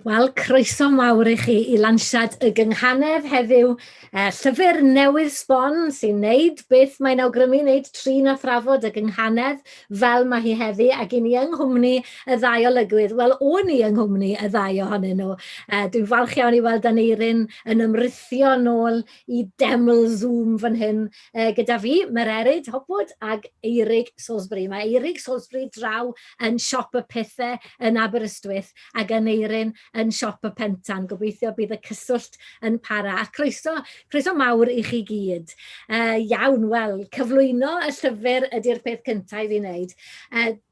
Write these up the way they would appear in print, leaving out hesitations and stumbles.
Wel, croeso mawr i chi i Lansiad y Gynghanedd Heddiw, llyfr newydd sbon sy'n neud beth mae'n awgrymu wneud trin a thrafod y Gynghanedd fel mae hi heddi ac i ni yng Nghymru y ddau olygwydd. Wel, o'n i yng Nghymru y ddau ohonyn nhw. Dwi'n falch iawn i weld Aneirin yn ymrithio nôl i deml Zoom fan hyn gyda fi, Mererid Hopwood ac Eirig Salisbury. Mae Eirig Salisbury draw yn siop y pethau yn Aberystwyth ac Aneirin yn siop y Pentan. Gobeithio bydd y cyswllt yn para. A croeso mawr i chi gyd. Iawn, wel, cyflwyno y llyfr ydy'r peth cyntaf i fi wneud.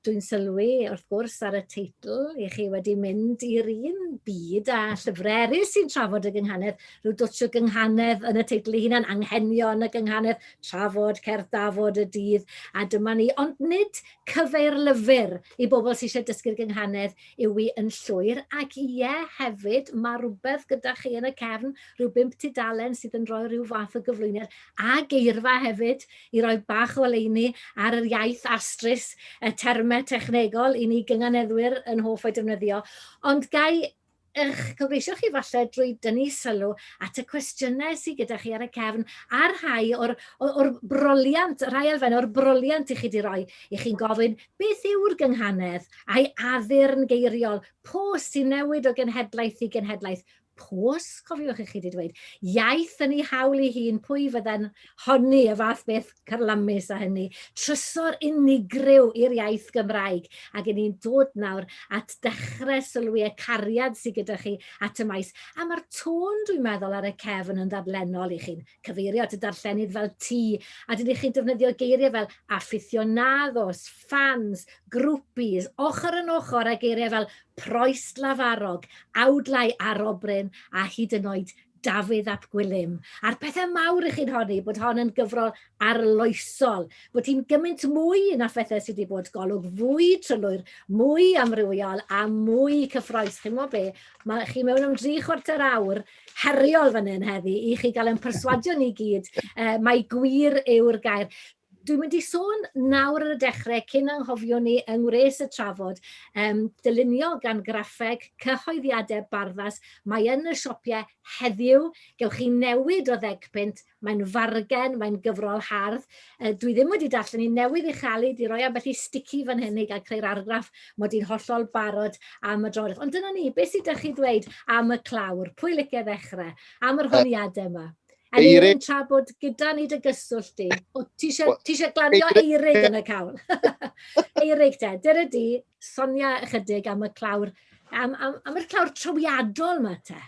Dwi'n sylwi, wrth gwrs, ar y teitl, i chi wedi mynd i'r un byd a llyfrau eraill sy'n trafod y Gynghanedd. Rhyw dwtsh o Gynghanedd yn y teitl ei hunan, anghenion y Gynghanedd, trafod, cerdd dafod y dydd, a dyma ni. Ond nid cyfeirlyfr i bobl sy'n eisiau dysgu'r Gynghanedd yw i yn llwyr, ac ie, hefyd, mae rhywbeth gyda chi yn y cefn, rhyw 5 tudalen sydd yn rhoi rhyw fath o gyflwyniad, a geirfa hefyd, i roi bach o oleuni ar yr iaith astrus, y termau technegol i ni gynghaneddwyr yn hoff o'i defnyddio. Ond gai eich cyfreisio chi falle drwy dynnu sylw at y cwestiynau sydd gyda chi ar y cefn, a'r rhai o'r broliant, rhai elfen o'r broliant i chi di roi i chi'n gofyn beth yw'r Gynghanedd a'i addurn geiriol, pos sy'n newid o genhedlaeth i genhedlaeth. Pos, cofiwch i chi wedi dweud, iaith yn ei hawl i hun, pwy fydda'n honni y fath beth carlamus a hynny, trysor unigryw i'r iaith Gymraeg, ac yn ni'n dod nawr at dechrau sylwi y cariad sydd gyda chi at y maes, a mae'r tôn dwi'n meddwl ar y cefn yn ddadlennol i chi'n cyfeirio at y darllenydd fel ti, a dydych chi'n defnyddio geiriau fel aficionados, fans, grwpis, ochr yn ochr a geiriau fel proes lafarog, awdlau arobryn a hyd yn oed Dafydd ap Gwilym. A'r pethau mawr i chi'n honni bod hon yn gyfrol arloesol, bod hi'n gymaint mwy na phethau sydd wedi bod golwg fwy trylwyr, mwy amrywiol a mwy cyffrous. Chi'n meddwl be? Mae chi mewn am 3/4 awr heriol fan hyn heddi i chi gael yn perswadio ni gyd. Mae gwir yw'r gair. Dwi'n mynd i sôn nawr ar y dechrau cyn anghofio ni yng ngwres y trafod, dylunio gan graffeg cyhoeddiadau barddas. Mae yn y siopiau heddiw, gewch chi newid o 10 punt, mae'n fargen, mae'n gyfrol hardd. Dwi ddim wedi darllen i newydd i chael i roi ambell i sticky fan hyn i gael creu'r argraff mod i'n hollol barod am y droedd. Ond dyna ni, beth sydd â chi dweud am y clawr? Pwy licio ddechrau? Am yr honiadau yma? A ni'n tra bod gyda ni dy gyswllt di. Ti eisiau glanio Eirig yn y cawl. Eirig te, dyna di, Sonia ychydig am y clawr, am yr clawr trawiadol yma te.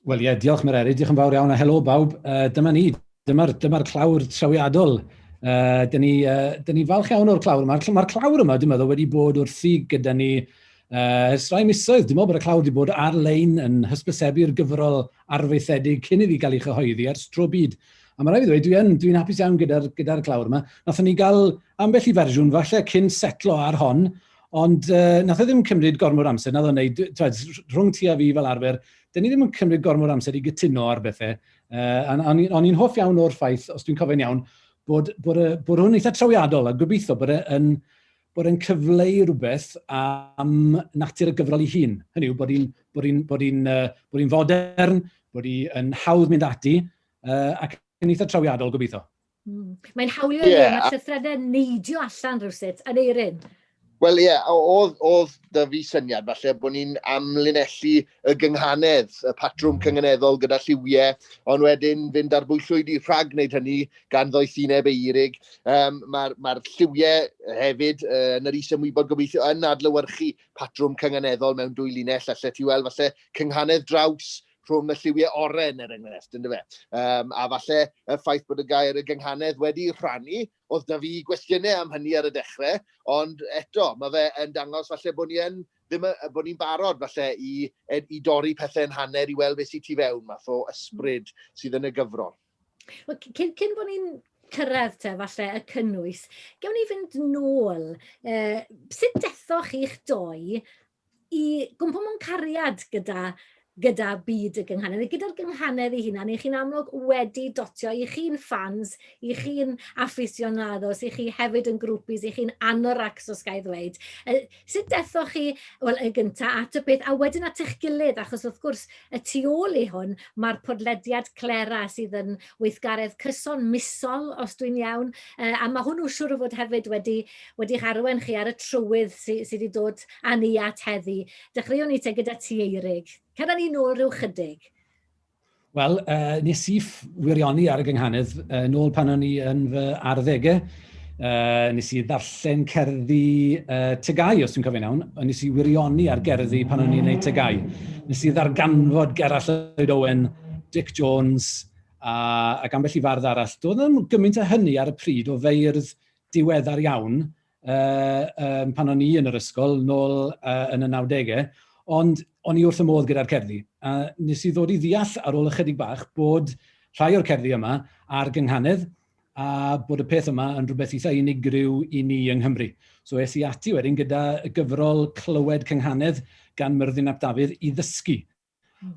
Wel ie, diolch Mererid, diolch yn fawr iawn a helo bawb. Dyma ni, dyma'r clawr trawiadol. Dyn ni falch iawn o'r clawr yma. Mae'r clawr yma, dwi'n meddwl, wedi bod wrthi gyda ni ers rai misoedd. Dwi'n meddwl bod y clawr wedi bod ar-lein yn hysbysebu'r gyfrol arfaethedig cyn iddi gael ei chyhoeddi ers tro byd. A mae rhaid i ddweud, dwi'n hapus iawn gyda'r clawr yma. Nathon ni gael ambell i fersiwn falle cyn setlo ar hon, ond nath o ddim cymryd gormod amser. Nath o'n neud, rhwng ti a fi fel arfer, dyn ni ddim yn cymryd gormod amser i gytuno ar bethau. O'n i'n hoff iawn o'r ffaith, os dwi'n cofio'n iawn, bod hwn eitha trawiadol a gobeithio bod e'n cyfleu rhywbeth am natur y gyfrol ei hun. Hynny yw, bod hi'n fodern, bod hi'n hawdd mynd ati, ac yn eitha trawiadol gobeithio. Mae'n hawlio ni, mae llythredau neidio allan rhywsut, yn Eirin. Wel ie, oedd dy fi syniad falle bod ni'n amlinellu y Gynghanedd, y patrwm cyngeneddol gyda lliwiau, ond wedyn fynd ar bwyllwyd i rhag wneud hynny gan ddoethineb Eirig. Mae'r lliwiau hefyd yn yr is-ymwybod gobeithio yn adlewyrchu patrwm cyngeneddol mewn 2 linell, allai ti weld falle Cynghanedd draws rhwng y lliwiau oren er enghraifft, ynddo fe. A falle y ffaith bod y gair y Gynghanedd wedi rhannu, oedd da fi gwestiynau am hynny ar y dechrau, ond eto, mae fe yn dangos falle bod ni'n barod falle i dorri pethau'n hanner i weld beth sydd tu fewn, math o ysbryd sydd yn y gyfrol. Cyn bod ni'n cyrraedd te, falle, y cynnwys, gewn ni fynd nôl. Sut dethoch chi'ch doi i gwmpo mewn cariad gyda gyda byd y gynghanedd. Gyda'r gynghanedd ei hunan, i chi'n amlwg wedi dotio, i chi'n fans, i chi'n aficionados, i chi hefyd yn grwpis, i chi'n anoraxos gael ddweud. Sut dethoch chi, wel, y gyntaf at y beth, a wedyn at eich gilydd, achos wrth gwrs, y tu ôl i hwn, mae'r podlediad Clera sydd yn weithgaredd cyson misol, os dwi'n iawn, a mae hwnnw siŵr o fod hefyd wedi harwen chi ar y trywydd sydd wedi dod â ni at heddi. Dechreuwn ni te gyda ti, Eirig. Cera ni nôl rhyw chydig? Wel, nes i wirioni ar y gynghanedd nôl pan o'n i yn fy arddegau. Nes i ddarllen cerddi tygau, os dwi'n cofio'n iawn. Nes i wirioni ar gerddi pan o'n i'n gwneud tygau. Nes i ddarganfod Gerallt Lloyd Owen, Dick Jones ac ambell i fardd arall. Doedd yn gymaint o hynny ar y pryd o feirdd diweddar iawn pan o'n i yn yr ysgol, nôl yn y 90au. Ond o'n i wrth y modd gyda'r cerddi. Nes i ddod i ddeall ar ôl ychydig bach bod rhai o'r cerddi yma ar gynghanedd a bod y peth yma yn rhywbeth eitha unigryw i ni yng Nghymru. So es i ati wedyn gyda y gyfrol Clywed Cynghanedd gan Myrddin ap Dafydd i ddysgu.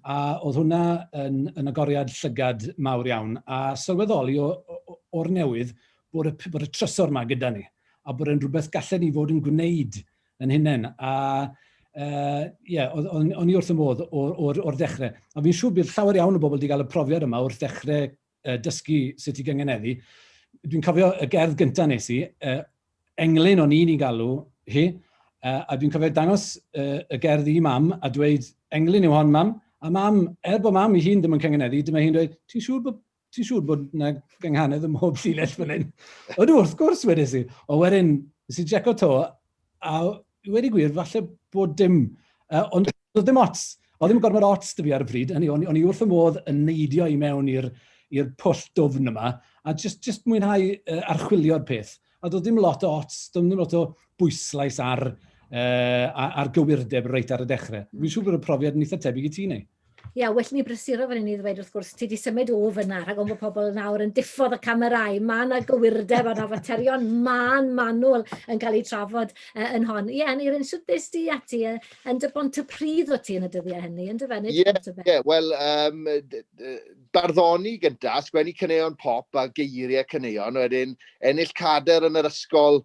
A oedd hwnna yn agoriad llygad mawr iawn. A sylweddoli o'r newydd bod y trysor yma gyda ni. A bod yn rhywbeth gallen ni fod yn gwneud yn hunain. O'n i wrth y modd o'r dechrau. A fi'n siŵr bydd llawer iawn o bobl wedi cael y profiad yma wrth dechrau dysgu sut i gynghaneddu. Dwi'n cofio y gerdd gyntaf nes i, englyn o'n i'n ei galw hi, a dwi'n cofio dangos y gerdd i mam a dweud, englyn yw hon mam, a mam, bod mam i hun ddim yn cynghaneddu, dyma hi'n dweud, ti'n siŵr bod yna gynghanedd ym mhob llinell fan hyn? Ydw, wrth gwrs wedys i. O wedyn, nes i jeco to, a wedi gwir, falle bod dim, ond oedd dim ots. Oedd ddim gormod ots dy fi ar y pryd, o'n i wrth y modd yn neidio i mewn i'r pwll dwfn yma, a just mwynhau archwilio'r peth. A doedd dim lot o ots, doedd dim lot o bwyslais ar gywirdeb reit ar y dechrau. Fi'n siŵr bod y profiad yn eitha tebyg i ti neu. Ie, well ni brysuro fan hyn i ddweud wrth gwrs, ti wedi symud o fyna, rhag ond bod pobl nawr yn diffodd y camerau, mae yna gywirdeb a faterion man manwl yn cael ei trafod yn hon. Ie, Aneirin, sut ddys di ati yn dy bont y pryd o ti yn y dyddiau hynny, yn dyfennu? Ie, wel, barddoni gyntaf, sgwennu caneuon pop a geiriau caneuon, wedyn ennill cader yn yr ysgol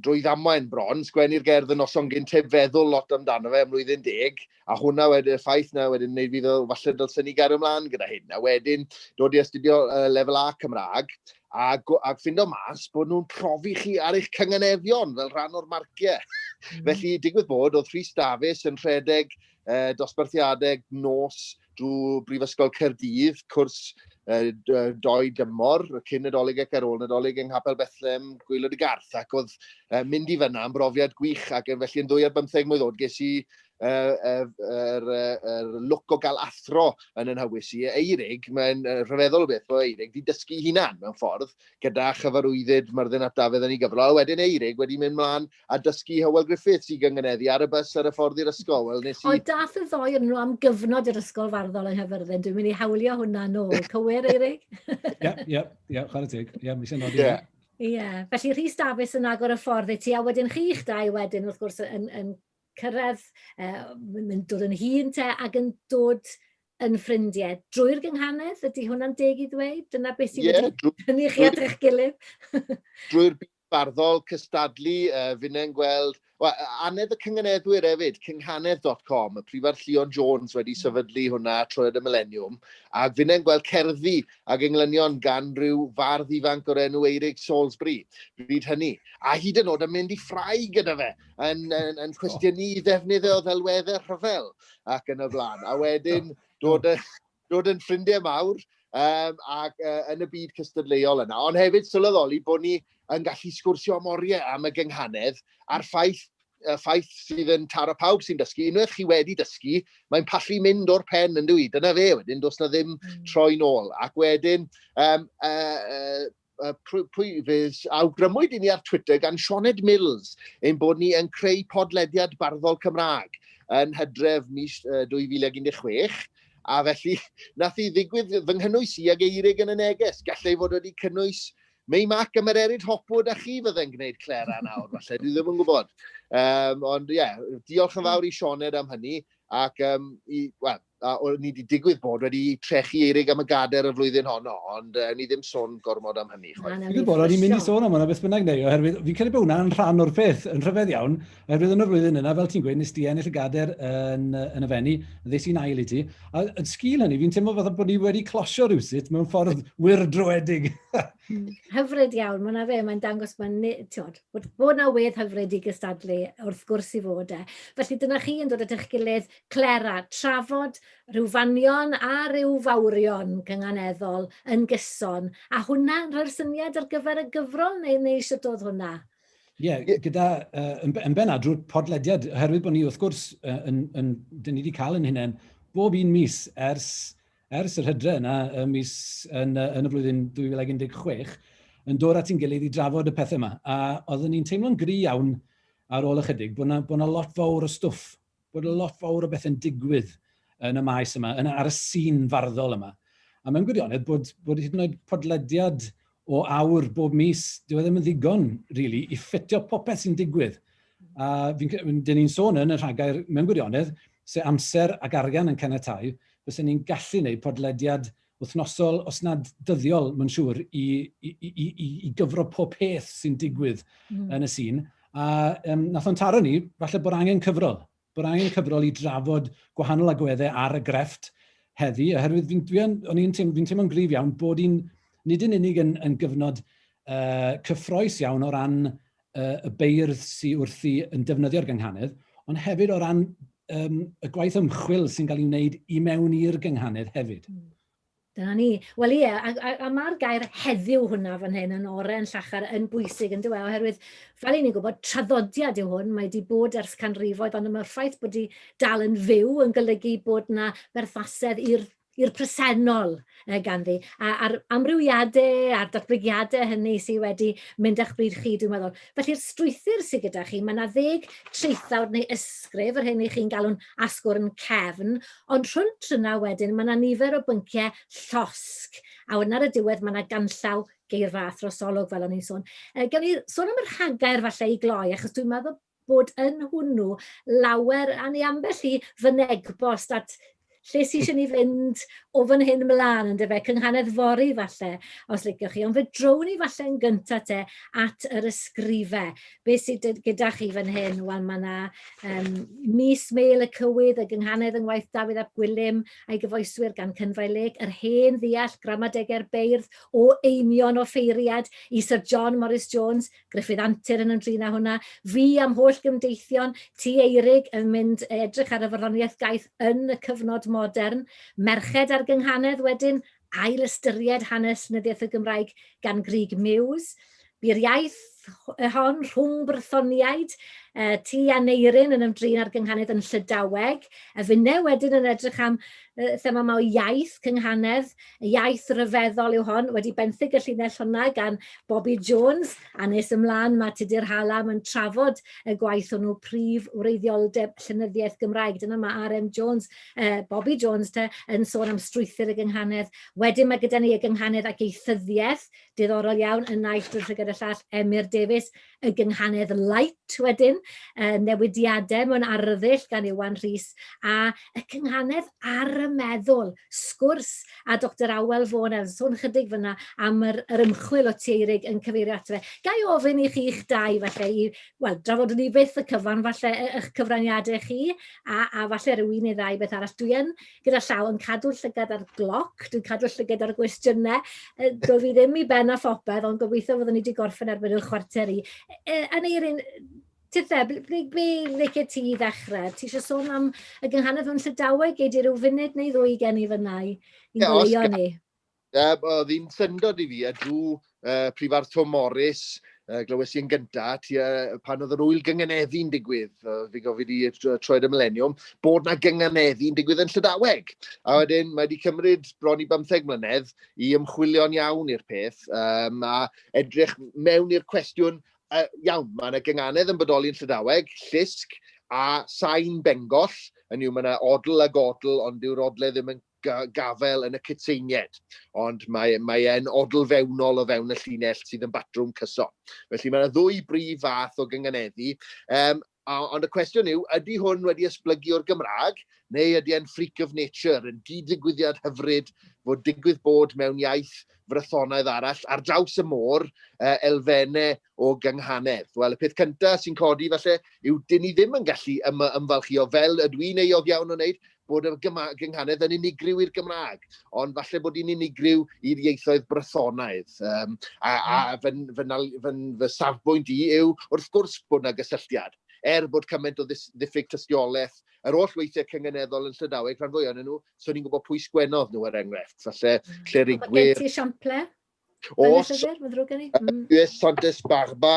drwy ddamwain bron, sgwennu'r gerdd yn noson gyntaf feddwl lot amdano fe ym mlwyddyn 10, a hwnna wedyn, ffaith na wedyn wneud fi fel falle dylsen ni gario ymlaen gyda hyn. A wedyn dod i astudio lefel A Cymraeg, a ffindo mas bod nhw'n profi chi ar eich cynganeddion fel rhan o'r marciau. Felly, digwydd bod, oedd Rhys Davies yn rhedeg dosbarthiadau nos drwy Brifysgol Caerdydd, cwrs 2 dymor, cyn Nadolig ac ar ôl Nadolig yng Nghapel Bethlem, Gwaelod y Garth, ac oedd mynd i fyna yn brofiad gwych, ac felly yn 2 ar 15 mlynedd oed, ges i look o gael athro yn hywys i. Eirig, mae'n rhyfeddol o beth o Eirig, di dysgu hunan mewn ffordd, gyda chyfarwyddyd Myrddin ap Dafydd yn ei gyfrol, a wedyn Eirig wedi mynd mlaen a dysgu Hywel Griffiths i gynghaneddu ar y bus ar y ffordd i'r ysgol. O, dath y ddoi yn nhw am gyfnod i'r ysgol farddol yn Hyfyrddin, dwi'n mynd i hawlio hwnna nôl. Cywir, Eirig? Ie, chwarae teg. Ie, mi sy'n nodi. Ie, felly Rhys Davies yn agor y ffordd i ti, a wedyn chi'ch dau wedyn, wrth gwrs, yn cyrraedd, yn dod yn hun te, ac yn dod yn ffrindiau. Drwy'r gynghanedd, ydy hwnna'n deg i ddweud? Dyna beth sy'n wedi hynny chi at eich gilydd? Drwy'r byd barddol, cystadlu, fyne'n gweld, anedd y cynganeddwyr hefyd, gynghanedd.com, y prifar Llion Jones wedi sefydlu hwnna trwy'r y millennium, ac fyne'n gweld cerddi ac englynion gan rhyw fardd ifanc o'r enw Eirig Salisbury, bryd hynny. A hyd yn oed yn mynd i ffrau gyda fe, yn cwestiynu ddefnydd o ddelweddau rhyfel ac yn y blaen. A wedyn dod yn ffrindiau mawr ac yn y byd cystadleuol yna. Ond hefyd sylweddoli bod ni yn gallu sgwrsio am oriau am y gynghanedd a'r ffaith sydd yn taro pawb sy'n dysgu. Unwaith chi wedi dysgu, mae'n pallu mynd o'r pen yn dwi. Dyna fe wedyn, does na ddim troi nôl. Ac wedyn, fydd awgrymwyd i ni ar Twitter gan Sioned Mills ein bod ni yn creu podlediad barddol Cymraeg yn Hydref mis 2016. A felly, nath i ddigwydd fy nghynnwys i ag Eirig yn y neges. Gallai fod wedi cynnwys Mei Mac am yr Erid Hopwood a chi fydde'n gwneud Clera nawr, falle, dwi ddim yn gwybod. Ond ie, diolch yn fawr i Sioned am hynny, ac ni wedi digwydd bod wedi trechu eirig am y gader y flwyddyn honno, ond ni ddim sôn gormod am hynny. Dwi'n bod, o'n i'n mynd i sôn am hwnna beth bynnag neu, oherwydd fi'n credu bod hwnna'n rhan o'r peth, yn rhyfedd iawn, oherwydd yn y flwyddyn yna, fel ti'n gweud, nes di ennill y gader yn y fenni, ddes i'n ail i ti, a yn sgil hynny, fi'n teimlo fatha bod ni wedi closio rhywsut mewn ffordd wyrdroedig. Hyfryd iawn, mae'n dangos bod na wedd hyfryd i gystadlu wrth gwrs i fod e. Felly dyna chi yn dod at eich gilydd clera, trafod rhyw fanion a rhyw fawrion gynghaneddol yn gyson, a hwnna'n rhoi'r syniad ar gyfer y gyfrol neu eisiau dod hwnna? Ie, gyda, yn benadrwy'r podlediad, oherwydd bod ni wrth gwrs, dyn ni wedi cael yn hynny bob un mis ers yr hydre yna, mis yn y flwyddyn 2016, yn dod at ein gilydd i drafod y pethau yma. A oedden ni'n teimlo'n gry iawn ar ôl ychydig, bod yna lot fawr o stwff, bod yna lot fawr o bethau'n digwydd yn y maes yma, ar y sîn farddol yma. A mae'n gwirionedd bod hyd yn oed podlediad o awr bob mis, dyw e ddim yn ddigon, really, i ffitio popeth sy'n digwydd. A dyn ni'n sôn yn y rhagair, mae'n gwirionedd, se amser ac arian yn caniatáu, fysa ni'n gallu gwneud podlediad wythnosol, os nad dyddiol, mae'n siŵr, i gyfro pob peth sy'n digwydd yn y sîn. A nath o'n taro ni, falle bod angen cyfrol. Bod angen cyfrol i drafod gwahanol agweddau ar y grefft heddi, oherwydd fi'n teimlo'n gryf iawn bod nid yn unig yn gyfnod cyffrous iawn o ran y beirdd sy'n wrthi yn defnyddio'r gynghanedd, ond hefyd o ran y gwaith ymchwil sy'n cael ei wneud i mewn i'r gynghanedd hefyd. Dyna ni. Wel ie, a mae'r gair heddiw hwnna fan hyn yn oren llachar yn bwysig yn dweud, oherwydd fel i ni'n gwybod, traddodiad yw hwn, mae wedi bod ers canrifoedd, ond mae'r ffaith bod wedi dal yn fyw yn golygu bod yna berthasedd i'r presennol ganddi. A'r amrywiadau, a'r datblygiadau hynny sydd wedi mynd a'ch bryd chi, dwi'n meddwl. Felly'r strwythyr sydd gyda chi, mae yna 10 treithawd neu ysgrif, yr hyn i chi'n galw'n asgwr yn cefn, ond rhwnt yna wedyn, mae yna nifer o bynciau llosg. A wedyn ar y diwedd, mae yna ganllaw geirfa throsolwg fel o'n i'n sôn. Gawn ni sôn am yr hagair falle i gloi, achos dwi'n meddwl bod yn hwnnw lawer, a ni ambell i fynegbost at lle sy'n eisiau ni fynd o fan hyn mlaen, yn dyfe, Gynghanedd Fori falle, os liciwch chi. Ond fe drown ni falle yn gyntaf te at yr ysgrifau. Beth sydd gyda chi fan hyn? Wel, mae yna mis Mel y Cywydd, y Gynghanedd yng Ngwaith Dafydd ap Gwilym a'i gyfoeswyr gan Cynfrai Lec, yr hen ddeall gramadegau'r beirdd o einion o ffeiriad i Sir John Morris Jones, Gruffydd Antur yn ymdrin â hwnna, fi am holl gymdeithion, T. Eirig yn mynd edrych ar y farddoniaeth gaeth yn y cyfnod modern, merched ar Gynghanedd wedyn, ail ystyried hanes nyddiaeth y Gymraeg gan Grug Mewes. Bu'r iaith hon rhwng brythoniaid, T. Aneirin yn ymdrin ar Gynghanedd yn Llydaweg, a finne wedyn yn edrych am thema o iaith Gynghanedd, iaith ryfeddol yw hon, wedi benthyg y llinell hwnna gan Bobby Jones, a nes ymlaen mae Tudur Hallam yn trafod y gwaith hwnnw prif wreiddioldeb llenyddiaeth Gymraeg. Dyna mae R.M. Jones, Bobby Jones yn sôn am strwythyr y Gynghanedd. Wedyn mae gyda ni y Gynghanedd ac eithyddiaeth, diddorol iawn, yn naill drwy'r llygad y llall Emyr Davies, y Gynghanedd Light wedyn, newidiadau mewn arddull gan Iwan Rhys, a y Gynghanedd ar y meddwl, sgwrs, a Dr Awel Fawn yn sôn chydig fyna am yr ymchwil o Teirig yn cyfeirio ato fe. Gai ofyn i chi'ch dau falle, drafod ni byth y cyfan falle eich cyfraniadau chi, a falle rhywun neu ddau beth arall. Dwi yn gyda llaw yn cadw llygad ar gloc, dwi'n cadw llygad ar gwestiynau, do fi ddim i ben a phopeth, ond gobeithio fyddwn ni wedi gorffen erbyn y chwarter i. Aneirin, Tithe, be licio ti i ddechrau? Ti eisiau sôn am y Gynghanedd yn Llydaweg, gei di ryw funud neu ddwy gen i fyna i gwylio ni? Oedd hi'n syndod i fi, a drwy Prifardd Tom Morris, glywes i'n gyntaf, pan oedd yr wyl gynghaneddi'n digwydd, fi gofid i troed y millennium, bod na gynghaneddi'n digwydd yn Llydaweg. A wedyn, mae wedi cymryd bron i 15 mlynedd i ymchwilio'n iawn i'r peth, a edrych mewn i'r cwestiwn, iawn, mae yna Gynghanedd yn bodoli yn Llydaweg, llusg a sain bengoll, yn yw mae yna odl a godl, ond yw'r odle ddim yn gafel yn y cytseinied. Ond mae e'n odl fewnol o fewn y llinell sydd yn batrwm cyson. Felly mae yna ddwy brif fath o gynghaneddi. Ond y cwestiwn yw, ydy hwn wedi esblygu o'r Gymraeg, neu ydy e'n freak of nature, yn gyd-digwyddiad hyfryd fod digwydd bod mewn iaith frythonaidd arall ar draws y môr elfennau o Gynghanedd. Wel, y peth cyntaf sy'n codi falle yw dyn ni ddim yn gallu ymfalchio fel ydw i'n euog iawn o wneud bod y Gynghanedd yn unigryw i'r Gymraeg, ond falle bod hi'n unigryw i'r ieithoedd brythonaidd. Fy safbwynt i yw wrth gwrs bod yna gysylltiad. Bod cymaint o ddiffyg tystiolaeth, yr oll weithiau cyngeneddol yn Llydaweg, rhan fwy o'n nhw, so ni'n gwybod pwy sgwennodd nhw enghraifft. Falle clerigwyr... Mae gen ti esiample? Oes, Santes Barba,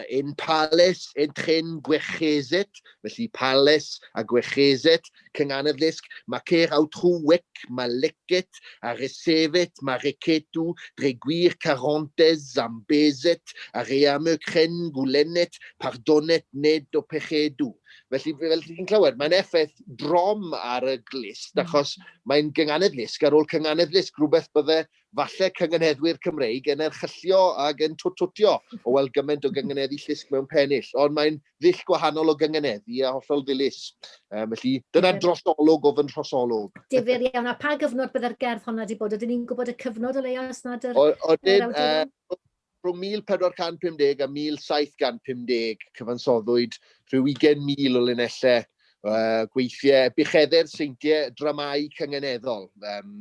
in Palace, in Trin Gwecheset, felly Palace a Gwecheset, Gynghanedd Lisg, mae ceir awtrw wec, mae lecet, a resefet, mae recetw, dregwyr carontes, zambeset, a ream y cren gwlenet, pardonet ned o pechedw. Felly, fel chi'n clywed, mae'n effaith drom ar y glist, achos mae'n Gynghanedd Lisg ar ôl Gynghanedd Lisg, rhywbeth bydde falle cyngeneddwyr Cymreig yn erchyllio ac yn twtwtio o weld gymaint o gynghaneddu llisg mewn pennill, ond mae'n ddill gwahanol o gynghaneddu a hollol ddilys. Felly, dyna drosolwg o fy nhrosolwg. Difyr iawn, a pa gyfnod bydde'r gerdd honna wedi bod? Ydyn ni'n gwybod y cyfnod o leia os nad yr awduron? Rhwng 1450 a 1750 cyfansoddwyd rhyw 20,000 o linellau gweithiau, bycheddau'r seintiau dramau cyngeneddol.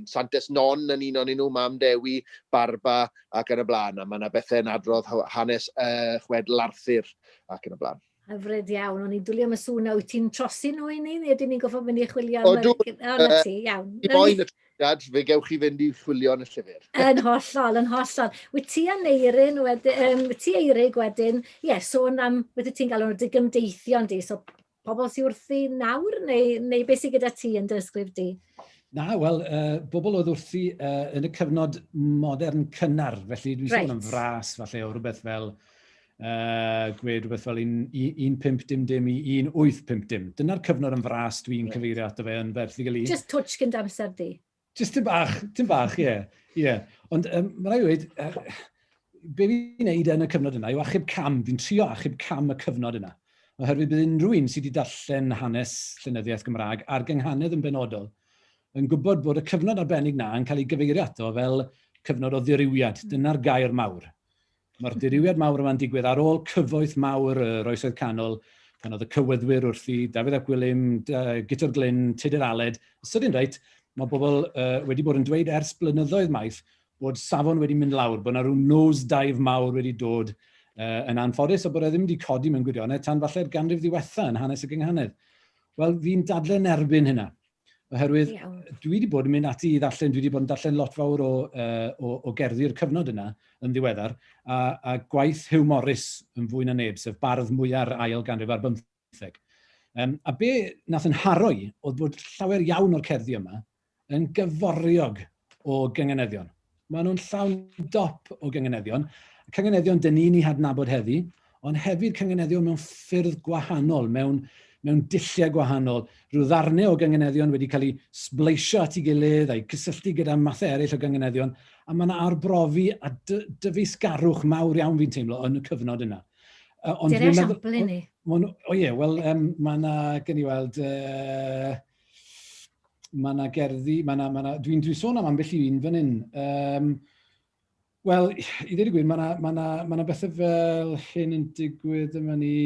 Santes Non yn un o'n nhw, Mam Dewi, Barba ac yn y blaen. A mae yna bethau yn adrodd hanes chwedl Arthur ac yn y blaen. Hyfryd iawn, o'n i'n dwlu am y sŵn wyt ti'n trosi nhw i ni, neu ydyn ni'n goffo mynd i chwilio am na ti, iawn. I moyn y trwyad, fe gewch chi fynd i chwilio yn y llyfr. Yn hollol, yn hollol. Wyt ti a Neirin, wyt ti Eirig wedyn, sôn am, beth ti'n gael o'n digymdeithion di, so pobl sy'n wrthi nawr, neu beth sy'n gyda ti yn dysgrif di? Na, wel, bobl oedd wrthi yn y cyfnod modern cynnar, felly dwi'n sôn am fras, falle o rhywbeth fel gwed rhywbeth fel 1550 i 1850. Dyna'r cyfnod yn fras dwi'n cyfeirio ato fe yn ferthigol i. Just touch gyda amser di. Just tym bach, ie. Ond mae rai wedi, be fi'n neud yn y cyfnod yna yw achub cam, fi'n trio achub cam y cyfnod yna. Oherwydd bydd unrhyw un sydd wedi darllen hanes llenyddiaeth Gymraeg a'r Gynghanedd yn benodol yn gwybod bod y cyfnod arbennig na yn cael ei gyfeirio ato fel cyfnod o ddirywiad. Dyna'r gair mawr. Mae'r diriwiad mawr yma'n digwydd ar ôl cyfoeth mawr yr Oesoedd Canol, pan oedd y cywyddwyr wrthi, Dafydd ap Gwilym, Guto'r Glyn, Tudur Aled. Sydyn reit, mae bobl wedi bod yn dweud ers blynyddoedd maith bod safon wedi mynd lawr, bod yna rhyw nosedive mawr wedi dod yn anffodus, o bod e ddim wedi codi mewn gwirionedd tan falle'r ganrif ddiwetha yn hanes y Gynghanedd. Wel, fi'n dadlen erbyn hynna. Oherwydd, dwi wedi bod yn mynd ati i ddarllen, dwi wedi bod yn darllen lot fawr o gerddi'r cyfnod yna yn ddiweddar, a gwaith Hugh Morris yn fwy na neb, sef bardd mwyaf ail ganrif ar 15. A be nath yn haroi oedd bod llawer iawn o'r cerddi yma yn gyforiog o gynghaneddion. Maen nhw'n llawn dop o gynghaneddion. Cynghaneddion dyn ni'n ei hadnabod heddi, ond hefyd cynghaneddion mewn ffyrdd gwahanol, mewn dilliau gwahanol. Rhyw ddarnau o gynghaneddion wedi cael ei sbleisio at ei gilydd a'i cysylltu gyda mathau eraill o gynghaneddion, a mae yna arbrofi a dyfeisgarwch mawr iawn fi'n teimlo yn y cyfnod yna. Dyna esiampl i ni. Wel, mae yna, gen i weld, mae yna gerddi, dwi'n sôn am ambell i un fan hyn. Wel, i ddweud y gwir, mae yna bethau fel hyn yn digwydd yma ni.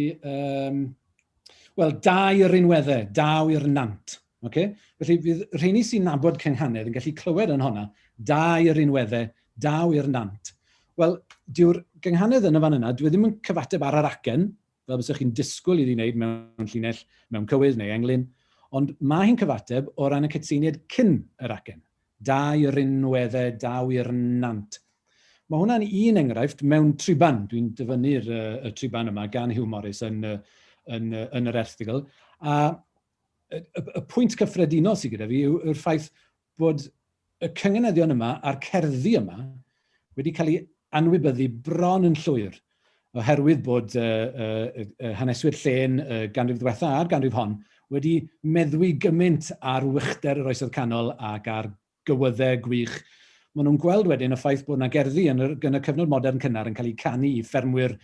Wel, da i'r unweddau, daw i'r nant. Okay? Felly, fydd rheini sy'n nabod Gynghanedd yn gallu clywed yn honna, da i'r unweddau, daw i'r nant. Wel, diw'r Gynghanedd yn y fan yna, dwi ddim yn cyfateb ar yr acen, fel bysych chi'n disgwyl iddi wneud mewn llinell, mewn cywydd neu englyn, ond mae hi'n cyfateb o ran y cytseiniad cyn yr acen. Da i'r unweddau, daw i'r nant. Mae hwnna'n un enghraifft mewn triban. Dwi'n dyfynnu'r triban yma gan Hugh Morris yn yr erthigol. A y pwynt cyffredinol sydd gyda fi yw'r ffaith bod y cyngeneddion yma a'r cerddi yma wedi cael ei anwybyddu bron yn llwyr, oherwydd bod haneswyr llen ganrif ddiwetha a'r ganrif hon wedi meddwi gymaint ar wychder yr Oesoedd Canol ac ar gywyddau gwych. Maen nhw'n gweld wedyn y ffaith bod yna gerddi yn y cyfnod modern cynnar yn cael ei canu i ffermwyr,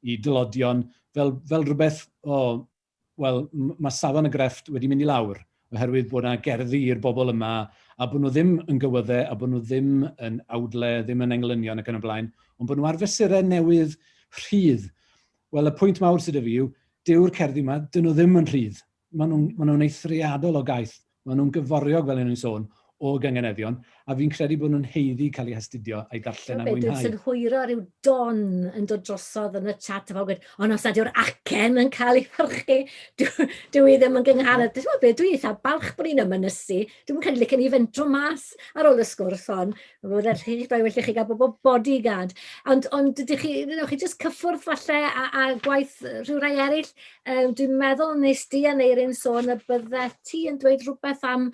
i dylodion, fel rhywbeth, mae safon y grefft wedi mynd i lawr, oherwydd bod yna gerddi i'r bobl yma, a bod nhw ddim yn gywyddau, a bod nhw ddim yn awdle, ddim yn englynion ac yn y blaen, ond bod nhw ar fesurau newydd rhydd. Wel, y pwynt mawr sydd fi yw, dyw'r cerddi yma, dyn nhw ddim yn rhydd. Maen nhw'n eithriadol o gaeth. Maen nhw'n gyforiog, fel yn sôn, o gyngeneddion, a fi'n credu bod nhw'n heiddi cael eu hastudio a'i darllen a mwynhau. Dwi'n hwyro rhyw don yn dod drosodd yn y chat a fawr, ond os nad yw'r acen yn cael ei farchu, dwi ddim yn gynghanedd. Dwi'n eitha balch bod ni'n ymynysu. Dwi'n cael ei licen i fentro mas ar ôl y sgwrs hon. Bydd e'r rhywbeth bai welly chi gael bobl bodyguard. Ond ydych chi jyst cyffwrdd falle a gwaith rhyw rai eraill. Dwi'n meddwl nes di a Neirin sôn y bydde ti yn dweud rhywbeth am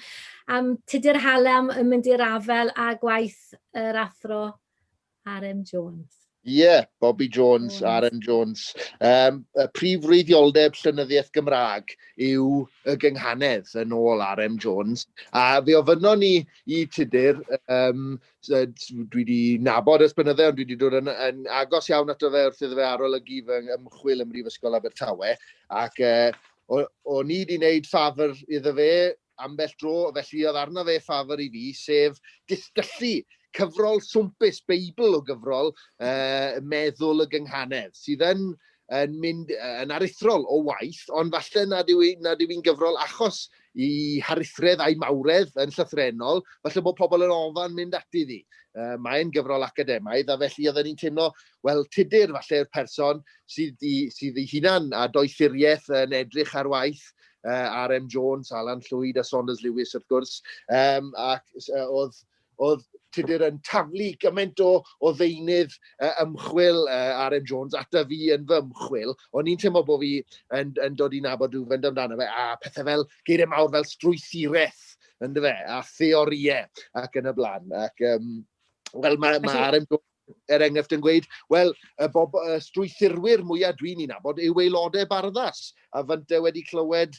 Tudur Hallam yn mynd i'r afel a gwaith yr athro R.M. Jones. Ie, Bobby Jones, R.M. Jones. Y prif wreiddioldeb llenyddiaeth Gymraeg yw y Gynghanedd yn ôl R.M. Jones. A fe ofynno ni i Tudur, dwi wedi nabod ysbynydde, ond dwi wedi dod yn agos iawn ato fe wrth iddo fe arolygu fy ymchwil ym Mhrifysgol Abertawe. Ac o'n i wedi gwneud ffafr iddo fe ambell dro, felly oedd arno fe ffafr i fi, sef disgyllu cyfrol swmpus, Beibl o gyfrol, meddwl y Gynghanedd, sydd yn mynd yn aruthrol o waith, ond falle nad yw hi'n gyfrol achos i haruthredd a'i mawredd yn llythrenol, falle bod pobl yn ofan mynd ati ddi. Mae'n gyfrol academaidd, a felly oedden ni'n teimlo, wel, Tudur falle'r person sydd ei hunan a doethuriaeth yn edrych ar waith, R.M. Jones, Alan Llwyd a Saunders Lewis wrth gwrs, ac oedd Tudur yn taflu gymaint o ddeunydd ymchwil R.M. Jones ata fi yn fy ymchwil, ond ni'n teimlo bod fi yn dod i nabod rhywbeth amdano fe, a pethau fel geiriau mawr fel strwythuraeth, ynddo fe, a theoriau ac yn y blaen. Ac, wel, mae R.M. Jones enghraifft yn gweud, wel, y strwythurwyr mwyaf dwi'n ei nabod yw aelodau barddas. A fynte wedi clywed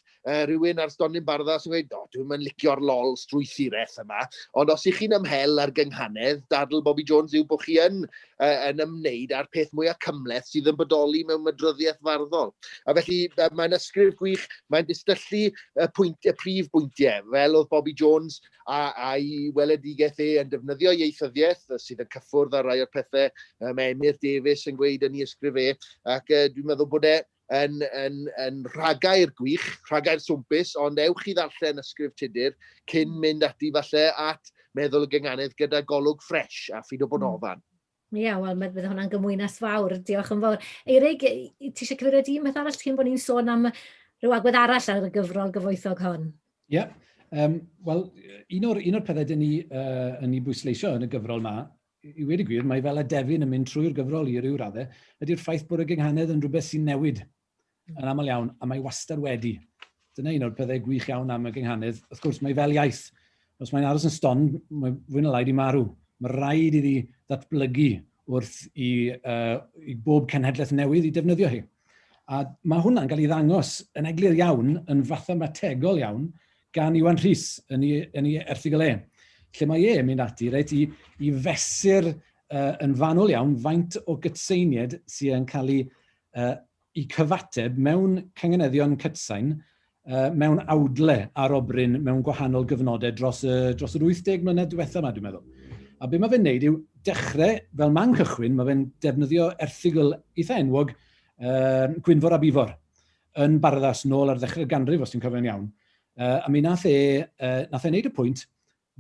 rhywun ar stondin barddas yn gweud, dwi'n mynd licio'r lol strwythuraeth yma. Ond os ych chi'n ymhel ar Gynghanedd, dadl Bobby Jones yw bod chi yn ymwneud â'r peth mwyaf cymleth sydd yn bodoli mewn mydryddiaeth farddol. A felly mae'n ysgrif gwych, mae'n distyllu y prif bwyntiau, fel oedd Bobby Jones a'i weledigaeth yn defnyddio ieithyddiaeth sydd yn cyffwrdd ar rai o'r pethau mae Emyr Davies yn gweud yn ei ysgrif ac dwi'n meddwl bod yn rhagair gwych, rhagair swmpus, ond ewch i ddarllen ysgrif Tudur cyn mynd ati falle at meddwl y Gynghanedd gyda golwg ffres a ffid o Bonofan. Ie, wel, bydd hwnna'n gymwynas fawr, diolch yn fawr. Eirig, ti eisiau cyfeirio di beth arall cyn bod ni'n sôn am rhyw agwedd arall ar y gyfrol gyfoethog hon? Ie, wel, un o'r pethau dyn ni yn ei bwysleisio yn y gyfrol yma, i wedi gwir, mae fel y defyn yn mynd trwy'r gyfrol i ryw raddau, ydy'r ffaith bod y Gynghanedd yn rhywbeth sy'n newid yn aml iawn, a mae wastad wedi. Dyna un o'r pethau gwych iawn am y Gynghanedd. Wrth gwrs, mae fel iaith. Os mae'n aros yn stond, mae fwy na lai di marw. Mae rhaid iddi ddatblygu wrth i bob cenhedlaeth newydd i defnyddio hi. A mae hwnna'n cael ei ddangos yn eglur iawn, yn fathemategol iawn, gan Iwan Rhys yn ei erthigol e. Lle mae mynd ati, reit, i fesur yn fanwl iawn faint o gytseiniad sy'n cael i cyfateb mewn cyngeneddion cytsain, mewn awdle ar obryn mewn gwahanol gyfnodau dros yr 80 mlynedd diwethaf yma, dwi'n meddwl. A be mae fe'n neud yw dechrau, fel man cychwyn, mae fe'n defnyddio erthigol eitha enwog Gwynfor a Bifor yn barddas nôl ar ddechrau'r ganrif, os ti'n cofio'n iawn. A mi nath e wneud y pwynt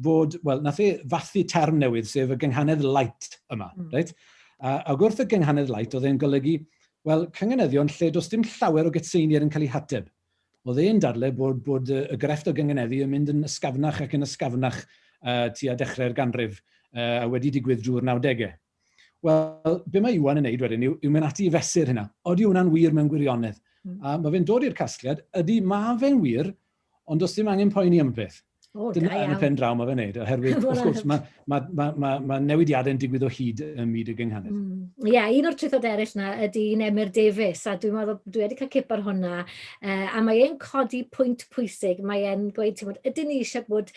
bod, wel, nath e fathu term newydd, sef y Gynghanedd light yma. Right? A wrth y Gynghanedd light, oedd e'n golygu, wel, cyngeneddion lle does dim llawer o gytseiniad yn cael ei hateb. Oedd e'n dadle bod y grefft o gyngeneddi yn mynd yn ysgafnach ac yn ysgafnach tua dechrau'r ganrif a wedi digwydd drwy'r 90au. Wel, be mae Iwan yn neud wedyn yw mynd ati i fesur hynna. Odi hwnna'n wir mewn gwirionedd? A mae fe'n dod i'r casgliad, ydy mae fe'n wir, ond does dim angen poeni am beth. Dyna yn y pen draw mae fe'n neud, oherwydd, wrth gwrs, mae newidiadau'n digwydd o hyd ym myd y Gynghanedd. Ie, un o'r trythod eraill yna ydy Emyr Davies, a dwi'n meddwl, dwi wedi cael cip ar hwnna, a mae e'n codi pwynt pwysig, mae e'n gweud, ydyn ni eisiau bod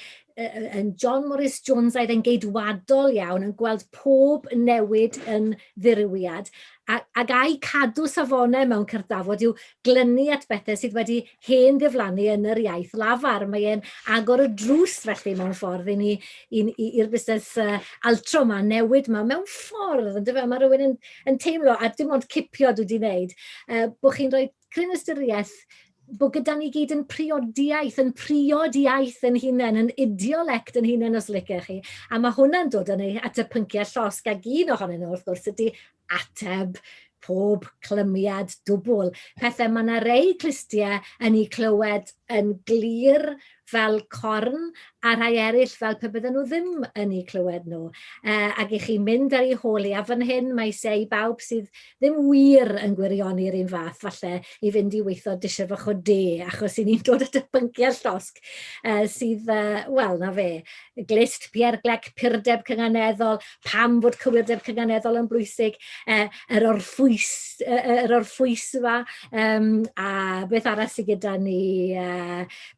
John Morris Jones oedd yn geidwadol iawn yn gweld pob newid yn ddirywiad ac a'i cadw safonau mewn cyrtafod yw glynu at bethau sydd wedi hen ddiflannu yn yr iaith lafar. Mae e'n agor y drws felly mewn ffordd i'r busnes altro yma, newid yma, mewn ffordd. Mae rhywun yn teimlo, a dim ond cipio dwi wedi wneud, bod chi'n rhoi cryn ystyriaeth bod gyda ni gyd yn priodiaeth, yn priod iaith yn hunain, yn idiolect yn hunain os licech chi. A mae hwnna'n dod at y pynciau llosg, ac un ohonyn nhw wrth gwrs ydy ateb pob clymiad dwbl. Pethau mae yna rei clistiau yn ei clywed yn glir fel corn, a rhai eraill fel pe bydden nhw ddim yn ei clywed nhw. Ac i chi mynd ar ei holi, a fan hyn mae sei bawb sydd ddim wir yn gwirioni'r un fath, falle, i fynd i weithio disio fach o de, achos i ni'n dod at y pynciau llosg sydd, wel, na fe, glist, pierglec, purdeb cynganeddol, pam fod cywirdeb cynganeddol yn bwysig, yr orffwys yma, a beth arall sydd gyda ni,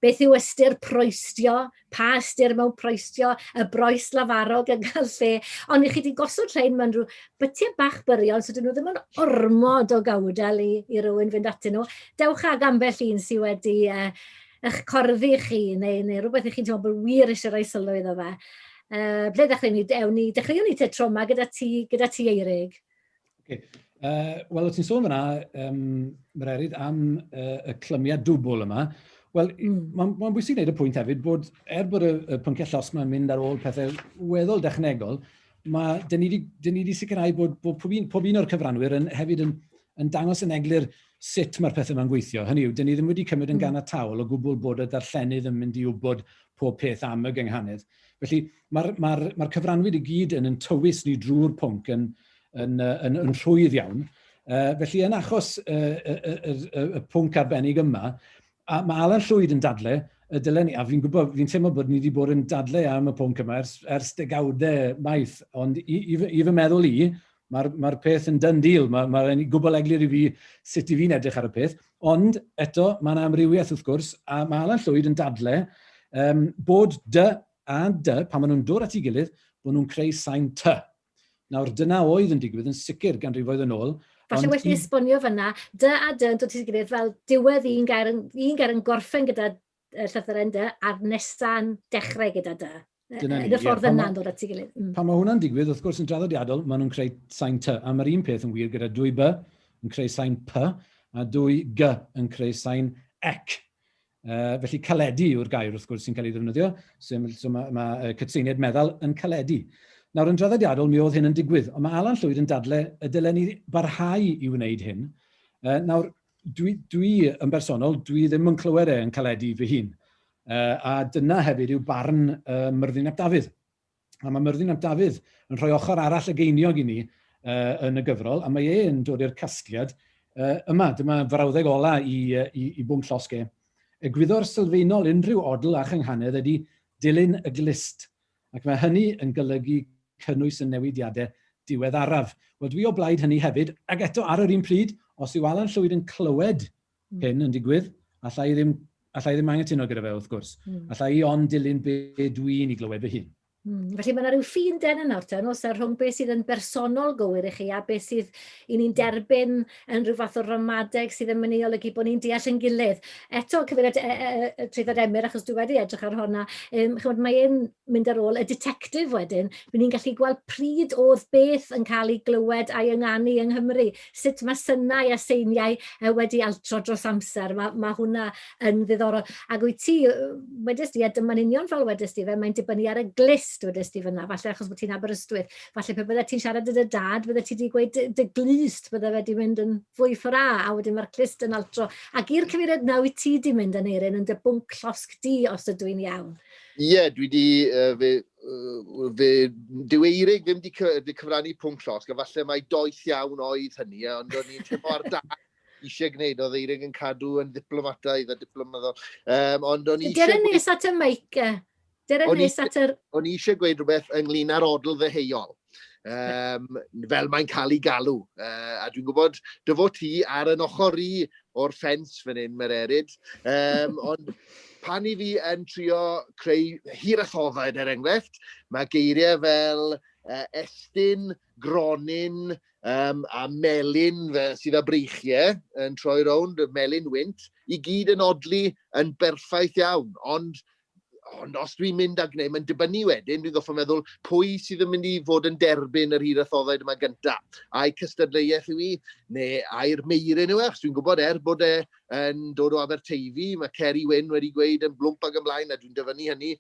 beth yw ystyr proestio, pa ystyr mewn proestio, y broes lafarog yn cael lle, ond i chi wedi gosod rhain mewn rhyw bytiau bach byrion, so dyn nhw ddim yn ormod o gawdel i rywun fynd atyn nhw. Dewch ag ambell un sydd wedi eich corddi chi, neu rhywbeth i chi'n teimlo bod wir eisiau rhoi sylw iddo fe. Ble dechreuwn ni te troma gyda ti Eirig? Wel, o ti'n sôn fyna, Mererid, am y clymiad dwbl yma. Wel, mae'n bwysig wneud y pwynt hefyd bod bod y pynciau llosg yma'n mynd ar ôl pethau weddol dechnegol, dyn ni wedi sicrhau bod pob un o'r cyfranwyr hefyd yn dangos yn eglur sut mae'r pethau yma'n gweithio. Hynny yw, dyn ni ddim wedi cymryd yn ganiataol o gwbl bod y darllenydd yn mynd i wybod pob peth am y gynghanedd. Felly, mae'r cyfranwyr i gyd yn tywys ni drwy'r pwnc yn rhwydd iawn. Felly, yn achos y pwnc arbennig yma, a mae Alan Llwyd yn dadle, dylen ni, a fi'n teimlo bod ni wedi bod yn dadle am y pwnc yma ers degawdau maith, ond i fy meddwl mae'r peth yn done deal, mae'n gwbl eglur i fi sut i fi'n edrych ar y peth, ond eto mae'n amrywiaeth wrth gwrs, a mae Alan Llwyd yn dadle bod dy a dy, pan maen nhw'n dod at ei gilydd, bod nhw'n creu sain ty. Nawr, dyna oedd yn digwydd yn sicr gan rywoedd yn ôl. Falle wedi esbonio fyna, dy a dy yn dod at ei gilydd fel diwedd un gair yn gorffen gyda llythyren dy, a'r nesa'n dechrau gyda dy. Yn y ffordd yna'n dod at ei gilydd. Pan mae hwnna'n digwydd, wrth gwrs yn draddodiadol, maen nhw'n creu sain ty. A mae'r un peth yn wir gyda dwy by yn creu sain p, a dwy g yn creu sain ec. Felly caledu yw'r gair wrth gwrs sy'n cael ei ddefnyddio, so mae cytseiniad meddal yn caledu. Nawr, yn draddodiadol, mi oedd hyn yn digwydd, ond mae Alan Llwyd yn dadle y dylen ni barhau i wneud hyn. Nawr, dwi yn bersonol, dwi ddim yn clywed yn caledu fy hun. A dyna hefyd yw barn Myrddin ap Dafydd. A mae Myrddin ap Dafydd yn rhoi ochr arall y geiniog i ni yn y gyfrol, a mae e'n dod i'r casgliad yma. Dyma frawddeg ola i bwnc llosg e. Egwyddor sylfaenol unrhyw odl a chynghanedd ydy dilyn y glist. Ac mae hynny yn golygu cynnwys y newidiadau diweddaraf. Wel, dwi o blaid hynny hefyd, ac eto ar yr un pryd, os yw Alan Llwyd yn clywed hyn yn digwydd, allai ddim angytuno gyda fe wrth gwrs. Allai i ond dilyn be dwi'n ei glywed fy hun. Felly mae yna rhyw ffin den yn nawr, os rhwng beth sydd yn bersonol gywir i chi a beth sydd i ni'n derbyn yn rhyw fath o ramadeg sydd yn mynd i olygu bod ni'n deall yn gilydd. Eto, cyfeiriad Tryggvad Emyr, achos dwi wedi edrych ar hwnna, mae e'n mynd ar ôl y detectif wedyn, bydd ni'n gallu gweld pryd oedd beth yn cael ei glywed a'i ynganu yng Nghymru. Sut mae synnau a seiniau wedi altro dros amser. Mae hwnna yn ddiddorol. Ac wyt ti, wedys di, a dyma'n union fel wedys di fe, mae'n dibynnu ar y glist wedys ti fyna, falle achos bod ti'n Aberystwyth, falle pe bydde ti'n siarad dy dad, bydde ti wedi gweud dy glist, bydde fe wedi mynd yn fwy ffora, a wedyn mae'r glist yn altro. Ac i'r cyfeiriad na wyt ti wedi mynd yn Erin, yn dy bwnc llosg di, os ydw i'n iawn. Ie, dwi wedi, dyw Eirig ddim wedi cyfrannu pwnc llosg, a falle mae doeth iawn oedd hynny, ond o'n i'n teimlo ar dad eisiau gwneud, oedd Eirig yn cadw yn diplomataidd a diplomaddol. Dere nes at y meic, O'n i eisiau gweud rhywbeth ynglyn â'r odl ddeheuol. fel mae'n cael ei galw. A dwi'n gwybod, dyfo ti ar yn ochr i o'r ffens fan hyn, mae'r eryd. Ond pan i fi yn trio creu hir a thodded enghraifft, mae geiriau fel estyn, gronyn a melyn sydd â breichiau yn troi rownd, melyn wynt, i gyd yn odli yn berffaith iawn. Ond os dwi'n mynd ag neu, mae'n dibynnu wedyn, dwi'n goffo meddwl pwy sydd yn mynd i fod yn derbyn yr hir a thodded yma gyntaf. A'i cystadleuaeth yw i, neu ai'r meirin yw e, achos dwi'n gwybod bod yn dod o Aberteifi, mae Ceri Wyn wedi gweud yn blwmp ag ymlaen, a dwi'n dyfynnu hynny.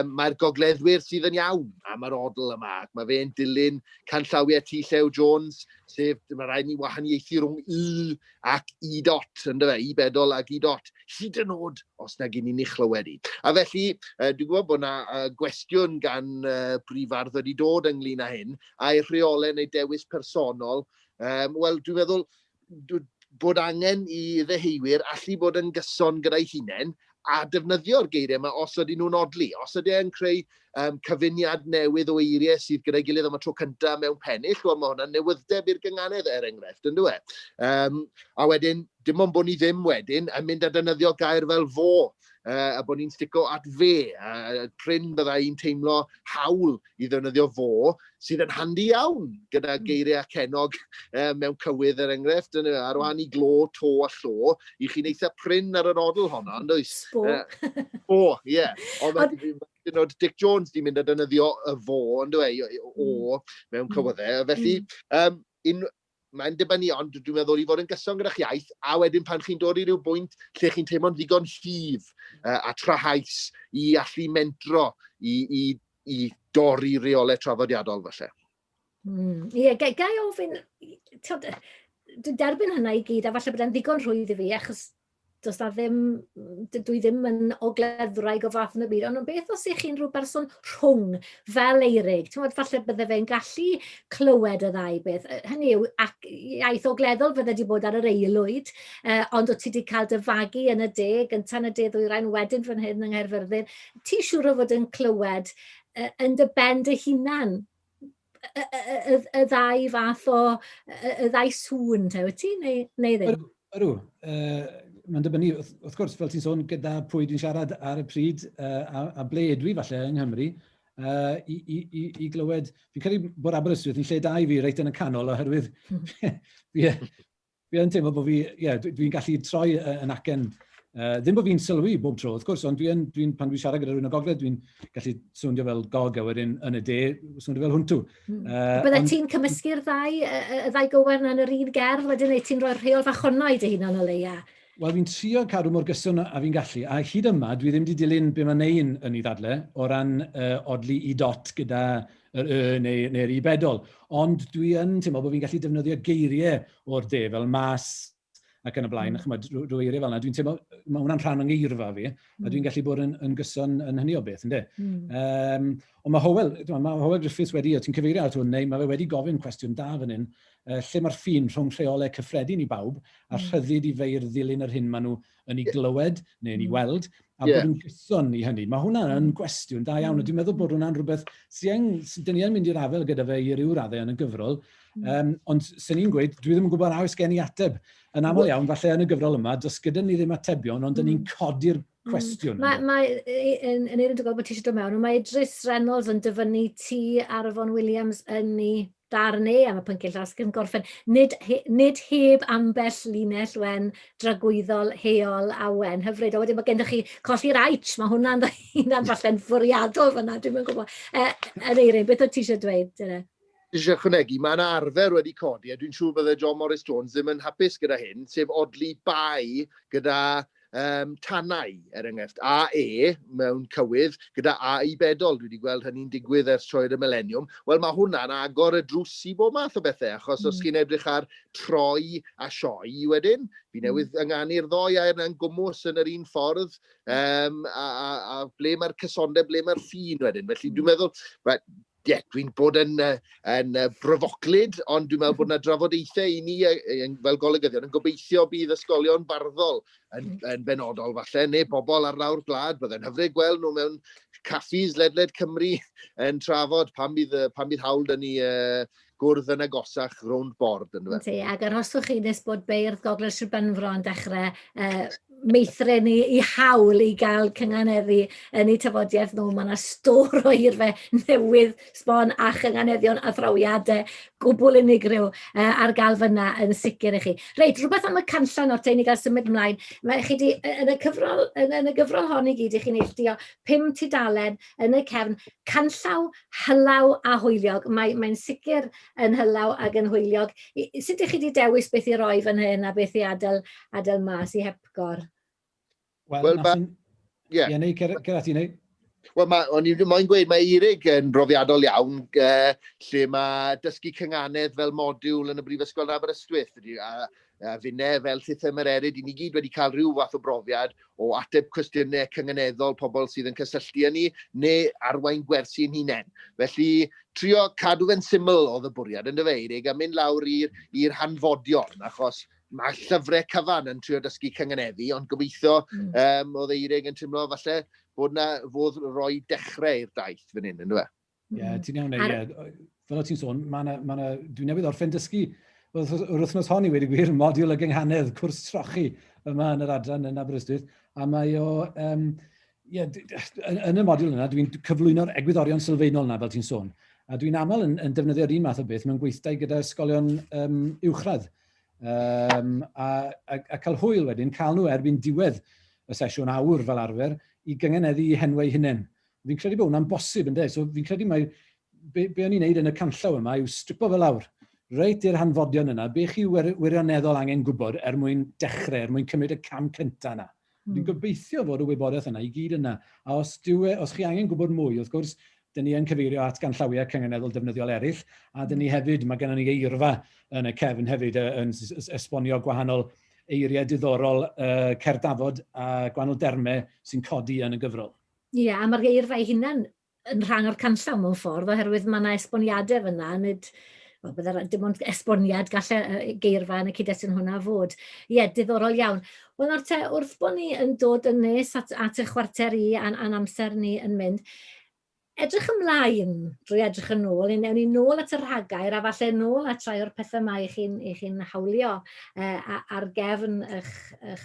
Mae'r gogleddwyr sydd yn iawn am yr odl yma. Mae fe'n dilyn canllawiau T. Llew Jones, sef mae rhaid ni wahaniaethu rhwng I ac I dot, ynddo fe, I bedol ac I dot, hyd yn oed os na gyn ni'n chlywed i. A felly, dwi'n gwybod bod yna gwestiwn gan brifardd wedi dod ynglyn â hyn, a'i rheolau neu dewis personol. Wel, dwi'n meddwl bod angen i ddeheuwyr allu bod yn gyson gyda'i hunain a defnyddio'r geiriau yma os ydyn nhw'n odli. Os ydyn nhw'n creu cyfuniad newydd o eiriau sydd gyda'i gilydd am y tro cyntaf mewn pennill, wel mae hwnna'n newyddeb i'r Gynghanedd enghraifft, yn dwi? A wedyn, dim ond bod ni ddim wedyn yn mynd a defnyddio gair fel fo, a bod ni'n stico at fe. Pryn bydda i'n teimlo hawl i ddefnyddio fo, sydd yn handi iawn gyda geiriau cenog mewn cywydd enghraifft, ar wahan i glo, to a llo, i chi'n eitha pryn ar yr odl honna, yn dweud? Spo, ie. Ond Dick Jones di mynd a defnyddio y fo, yn dweud, o mewn cywyddau. Felly, mae'n dibynnu, ond dwi'n meddwl i fod yn gyson gyda'ch iaith, a wedyn pan chi'n dod i ryw bwynt lle chi'n teimlo'n ddigon hif a trahaus i allu mentro i dorri reolau traddodiadol falle. Ie, gai ofyn, dwi'n derbyn hynna i gyd, a falle bod e'n ddigon rhwydd i fi, achos dwi ddim yn ogleddwraig o fath yn y byd, ond beth os ych chi'n rhyw berson rhwng fel eirig? Falle bydde fe'n gallu clywed y ddau beth. Hynny yw, ac iaith ogleddol fydde di bod ar yr eilwyd, ond o ti wedi cael dy fagu yn y gynta yn y ddwyrain wedyn fan hyn yng Nghaerfyrddin. Ti siŵr o fod yn clywed yn dy ben dy hunan y ddau fath o, y ddau sŵn, te, wyt ti, neu ddim? Ydw. Mae'n dibynnu, wrth gwrs, fel ti'n sôn, gyda pwy dwi'n siarad ar y pryd a ble ydw i falle yng Nghymru, i glywed, fi'n credu bod Aberystwyth yn lle da i fi reit yn y canol, oherwydd fi yn teimlo bod dwi'n gallu troi yn acen, ddim bod fi'n sylwi bob tro, wrth gwrs, ond pan dwi'n siarad gyda rhywun o gogledd, dwi'n gallu swndio fel gog a wedyn yn y de, swndio fel hwntw. Bydde ti'n cymysgu'r ddau gywen yn yr un gerdd, wedyn ti'n rhoi'r rheol fach honna i dy hunan o leia? Wel, fi'n trio cadw mor gyson a fi'n gallu, a hyd yma, dwi ddim wedi dilyn be mae'n neud yn ei ddadle, o ran odli I dot gyda yr neu'r I bedol. Ond dwi yn teimlo bod fi'n gallu defnyddio geiriau o'r de, fel mas ac yn y blaen, rhyw eiriau fel yna. Dwi'n teimlo, mae hwnna'n rhan o'n geirfa fi, a dwi'n gallu bod yn gyson yn hynny o beth, ynddo? Ond mae Hywel Griffiths wedi, o ti'n cyfeirio at hwn, neu mae fe wedi gofyn cwestiwn da fan hyn, lle mae'r ffin rhwng rheolau cyffredin I bawb, a rhyddid I feir ddilyn yr hyn maen nhw yn ei glywed, neu yn ei weld, a bod yn gyson I hynny. Mae hwnna'n gwestiwn da iawn, a dwi'n meddwl bod hwnna'n rhywbeth sy'n dyn ni yn mynd i'r afel gyda fe I ryw raddau yn y gyfrol, ond sy'n ni'n gweud, dwi ddim yn gwybod oes gen I ateb. Yn aml iawn, falle yn y gyfrol yma, does gyda ni ddim atebion, ond dyn ni'n codi'r cwestiwn. Yn un dygol bod ti eisiau dod mewn, mae Idris Reynolds yn dyfynnu ti ar Yvonne Williams yn ei darnau am y pynciau llawysgrif yn gorffen. Nid heb ambell linell wen dragwyddol, heol a wen hyfryd. A wedyn mae gennych chi colli'r aich, mae hwnna'n falle'n fwriadol fyna, dwi'n mynd gwybod. Yn eirin, beth o ti eisiau dweud? Eisiau chwnegu, mae'n arfer wedi codi, a dwi'n siŵr bydde John Morris Jones ddim yn hapus gyda hyn, sef odli bai gyda tanau, enghraifft, mewn cywydd, gyda I bedol, dwi wedi gweld hynny'n digwydd ers troi'r millennium. Wel, mae hwnna'n agor y drws I bob math o bethau, achos os chi'n edrych ar troi a sioi wedyn, fi newydd ynganu'r ddoi air yn gwmws yn yr un ffordd, a ble mae'r cysondeb, ble mae'r ffin wedyn. Felly dwi'n meddwl, dwi'n bod yn bryfoclyd, ond dwi'n meddwl bod yna drafodaethau i ni fel golygyddion yn gobeithio bydd ysgolion barddol yn benodol falle, neu bobl ar lawr gwlad, byddai'n hyfryd gweld nhw mewn caffis ledled Cymru yn trafod pan bydd hawl dyn ni gwrdd yn agosach rownd bord. Ac arhoswch chi nes bod beirdd Gogledd Sir Benfro yn dechrau meithrin i hawl i gael cynganeddu yn eu tafodiaeth nhw. Mae yna stor o eirfa newydd, sbon a chynganeddion a thrawiadau gwbl unigryw ar gael fyna yn sicr i chi. Reit, rhywbeth am y canllaw nawr, te ni gael symud ymlaen. Mae chi di, yn y gyfrol hon i gyd, i chi neilltuo 5 tudalen yn y cefn, canllaw, hylaw a hwyliog. Mae'n sicr yn hylaw ac yn hwyliog. Sut ych chi wedi dewis beth i roi fan hyn a beth i adael mas i hepgor? Wel, neu, cer ati neu. Wel, o'n i'n gweud, mae Eirig yn brofiadol iawn, lle mae dysgu cynganedd fel modiwl yn y Brifysgol Aberystwyth. A finne fel llythym yr eryd, i ni gyd wedi cael rhyw fath o brofiad o ateb cwestiynau cynganeddol pobl sydd yn cysylltu â ni, neu arwain gwersi'n hunain. Felly, trio cadw fe'n syml oedd y bwriad yn Eirig, a mynd lawr i'r hanfodion, achos mae llyfrau cyfan yn trio dysgu cynganeddu, ond gobeithio oedd Eirig yn teimlo falle fodd roi dechrau i'r daith fan hyn, ynddo fe? Ie, ti'n iawn neu. Fel o ti'n sôn, dwi'n newydd orffen dysgu yr wythnos honni wedi gwir, modiwl y Gynghanedd, cwrs trochi yma yn yr adran yn Aberystwyth, a mae o, yn y modiwl yna, dwi'n cyflwyno'r egwyddorion sylfaenol yna, fel ti'n sôn, a dwi'n aml yn defnyddio'r un math o beth mewn gweithdai gyda ysgolion uwchradd, a cael hwyl wedyn, cael nhw erbyn diwedd y sesiwn awr fel arfer, i gynganeddu i henwau hunain. Fi'n credu bod hwnna'n bosib, ynddo? So fi'n credu be o'n i'n neud yn y canllaw yma yw stripo fel awr. Reit i'r hanfodion yna, be chi wirioneddol angen gwybod mwyn dechrau, mwyn cymryd y cam cynta yna. Dwi'n gobeithio fod y wybodaeth yna i gyd yna. A os chi angen gwybod mwy, wrth gwrs, dyn ni yn cyfeirio at ganllawiau cynganeddol defnyddiol eraill, a dyn ni hefyd, mae gennym ni eirfa yn y cefn hefyd yn esbonio gwahanol eiriau diddorol cerdafod a gwahanol dermau sy'n codi yn y gyfrol. Ie, a mae'r eirfa ei hunain yn rhan o'r canllaw mewn ffordd, oherwydd mae yna esboniadau fyna, dim ond esboniad gallai geirfa yn y cyd-destun hwnna fod. Ie, diddorol iawn. Wel, wrth bod ni yn dod yn nes at y chwarter a'n amser ni yn mynd, edrych ymlaen drwy edrych yn ôl, newn ni nôl at y rhagair a falle nôl at rai o'r pethau yma i chi'n hawlio ar gefn eich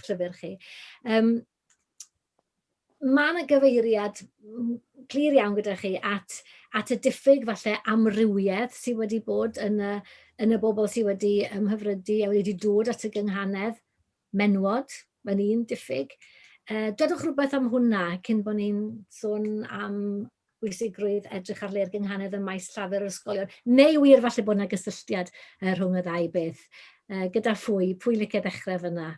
llyfr chi. Mae yna gyfeiriad clir iawn gyda chi at y diffyg falle amrywiad sydd wedi bod yn y bobl sydd wedi ymhyfrydu a wedi dod at y gynghanedd menwod, mae'n un diffyg. Dydwch rhywbeth am hwnna cyn bod ni'n sôn am bwysigrwydd edrych ar le'r gynghanedd ym maes llafur yr ysgolion, neu wir falle bod yna gysylltiad rhwng y ddau beth. Gyda pwy licio dechrau fyna?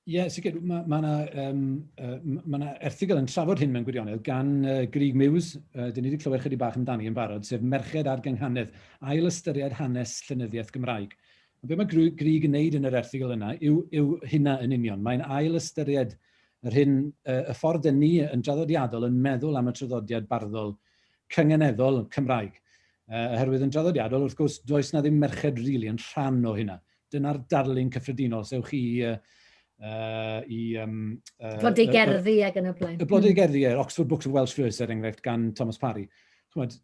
Ie, sicr, mae yna erthigol yn trafod hyn mewn gwirionedd gan Grig Mews, dyn ni wedi clywed chydig bach amdani yn barod, sef Merched a'r Gynghanedd, ail ystyried hanes llenyddiaeth Gymraeg. A be mae Grig yn neud yn yr erthigol yna yw hynna yn union. Mae'n ail ystyried y ffordd dyn ni yn draddodiadol yn meddwl am y traddodiad barddol cynganeddol Cymraeg. Oherwydd yn draddodiadol, wrth gwrs, does na ddim merched rili yn rhan o hynna. Dyna'r darlun cyffredinol, sewch chi Blodau gerddi ag yn y blaen. Y blodau gerddi, Oxford Books of Welsh Verse, enghraifft, gan Thomas Parry. Falle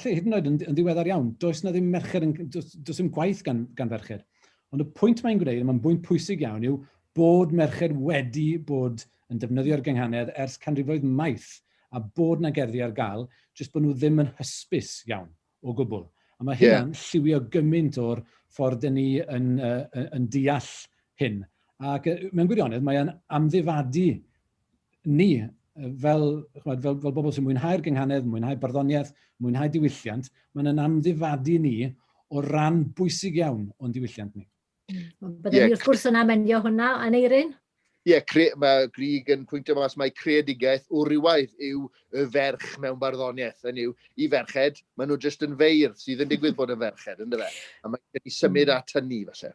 hyd yn oed yn ddiweddar iawn, does na ddim merched, does ddim gwaith gan ferched. Ond y pwynt mae'n gwneud, mae'n bwynt pwysig iawn, yw bod merched wedi bod yn defnyddio'r gynghanedd ers canrifoedd maith a bod na gerddi ar gael, jyst bod nhw ddim yn hysbys iawn o gwbl. A mae hynna'n lliwio gymaint o'r ffordd dyn ni yn deall hyn. Ac mewn gwirionedd, mae'n amddifadu ni fel bobl sy'n mwynhau'r gynghanedd, mwynhau barddoniaeth, mwynhau diwylliant, mae'n amddifadu ni o ran bwysig iawn o'n diwylliant ni. Byddwn ni wrth gwrs yn amenio hwnna yn Eirin? Ie, mae Grig yn pwyntio mas mai creadigaeth o rywaith yw y ferch mewn barddoniaeth. Hynny yw, i ferched, maen nhw jyst yn feir sydd yn digwydd bod yn ferched, ynddo fe? A mae'n cael ei symud at hynny, falle.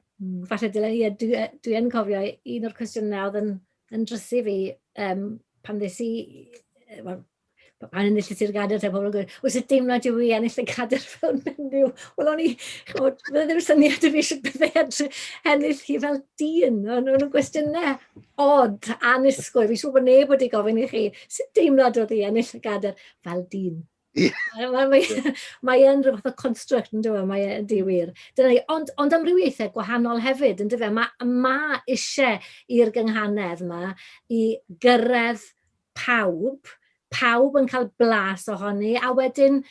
Falle, Dylan, dwi yn cofio un o'r cwestiynau oedd yn drysu fi pan ddes i... pan ennill y tir gadael, pobl yn gweud, wyt ti'n deimlad yw i ennill y gadael fel menyw? Wel, o'n i, bydde ddim syniad y fi eisiau bydde ennill hi fel dyn. Ond nhw'n gwestiynau od, anusgwyl. Fi'n siŵr bod neb wedi gofyn i chi, sy'n deimlad oedd i ennill y gadael fel dyn? Mae yn rhywbeth o construct yn dweud, mae yn diwyr. Ond amrywiaethau gwahanol hefyd, yn dweud, mae eisiau i'r gynghanedd yma i gyrraedd pawb yn cael blas ohoni, a wedyn,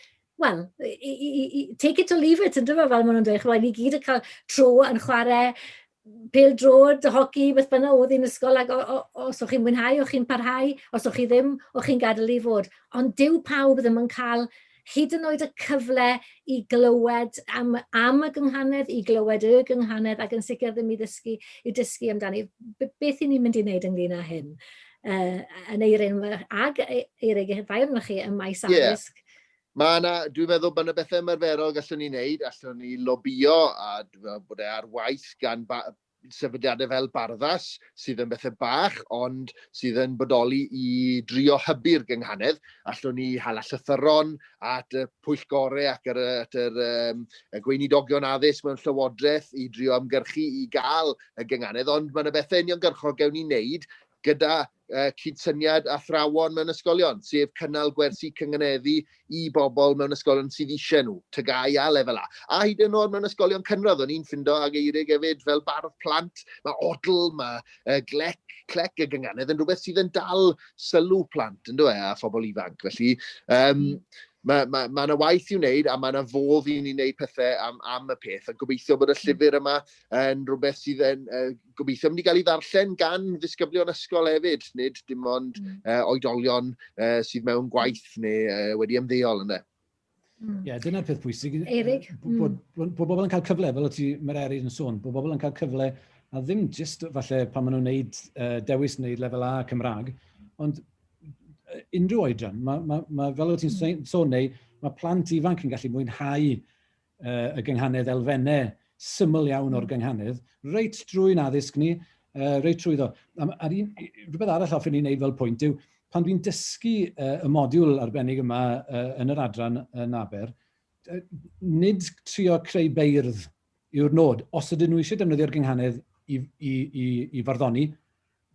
wel, take it or leave it, yn dweud, fel maen nhw'n dweud, ni gyd yn cael tro yn chwarae pêl-drod, hoci, beth bynnag oedd i'n ysgol, ac os o'ch chi'n mwynhau, o'ch chi'n parhau, os o'ch chi ddim, o'ch chi'n gadael i fod. Ond dyw pawb ddim yn cael hyd yn oed y cyfle i glywed am y gynghanedd, i glywed y gynghanedd, ac yn sicr ddim i dysgu amdani. Beth i ni'n mynd i wneud ynglyn â hyn? Yn eirin ag eirig fair yma chi ym maes addysg. Dwi'n meddwl bod yna bethau ymarferol gallwn ni wneud, allwn ni lobio, a dwi'n meddwl bod e ar waith gan sefydliadau fel Barddas, sydd yn bethau bach, ond sydd yn bodoli i drio hybu'r gynghanedd. Allwn ni hala llythyron at y pwyllgorau ac at y gweinidogion addysg mewn llywodraeth i drio ymgyrchu i gael y gynghanedd, ond mae yna bethau uniongyrchol gewn ni wneud gyda cydsyniad a thrawon mewn ysgolion, sef cynnal gwersi cynganeddu i bobl mewn ysgolion sydd eisiau nhw, tygau a lefel A. A hyd yn oed mewn ysgolion cynradd, o'n i'n ffindo ag eirig hefyd fel bardd plant, mae odl, mae clec y gynghanedd yn rhywbeth sydd yn dal sylw plant, yn dweud, a phobl ifanc. Felly, mae yna waith i'w wneud, a mae yna fodd i ni wneud pethau am y peth. A gobeithio bod y llyfr yma yn rhywbeth sydd yn gobeithio mynd i gael ei ddarllen gan ddisgyblion ysgol hefyd, nid dim ond oedolion sydd mewn gwaith neu wedi ymddeol yna. Ie, dyna'r peth pwysig. Eirig? Bod bobl yn cael cyfle, fel mae'r eraill yn sôn, bod bobl yn cael cyfle, a ddim jyst falle pan maen nhw'n wneud dewis wneud lefel A Cymraeg, ond unrhyw oedran, fel o ti'n sôn neu, mae plant ifanc yn gallu mwynhau y gynghanedd elfennau syml iawn o'r gynghanedd, reit drwy'n addysg ni, reit trwyddo. Rhywbeth arall hoffwn ni'n gwneud fel pwynt yw, pan dwi'n dysgu y modiwl arbennig yma yn yr adran yn Aber, nid trio creu beirdd yw'r nod. Os ydyn nhw eisiau defnyddio'r gynghanedd i farddoni,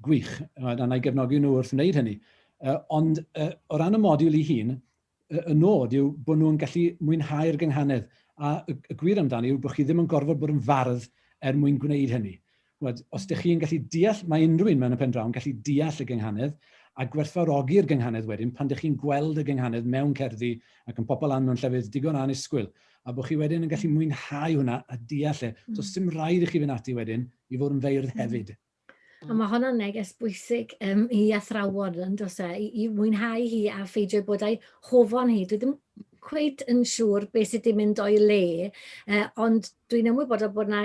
gwych, a na i gefnogi nhw wrth wneud hynny. Ond o ran y modiwl ei hun, y nod yw bod nhw'n gallu mwynhau'r gynghanedd. A y gwir amdani yw bod chi ddim yn gorfod bod yn fardd mwyn gwneud hynny. Os ydych chi'n gallu deall, mae unrhyw un mewn y pen draw yn gallu deall y gynghanedd a gwerthfawrogi'r gynghanedd wedyn pan ydych chi'n gweld y gynghanedd mewn cerddi ac yn popol lan mewn llefydd digon anusgwyl. A bod chi wedyn yn gallu mwynhau hwnna a deall e. Does dim rhaid i chi fynd ati wedyn i fod yn feirdd hefyd. A mae hwnna'n neges bwysig i athrawon yn dos e, i mwynhau hi a pheidio bod ei hofon hi. Dwi ddim cweit yn siŵr beth sydd wedi mynd o'i le, ond dwi'n ymwybodol bod yna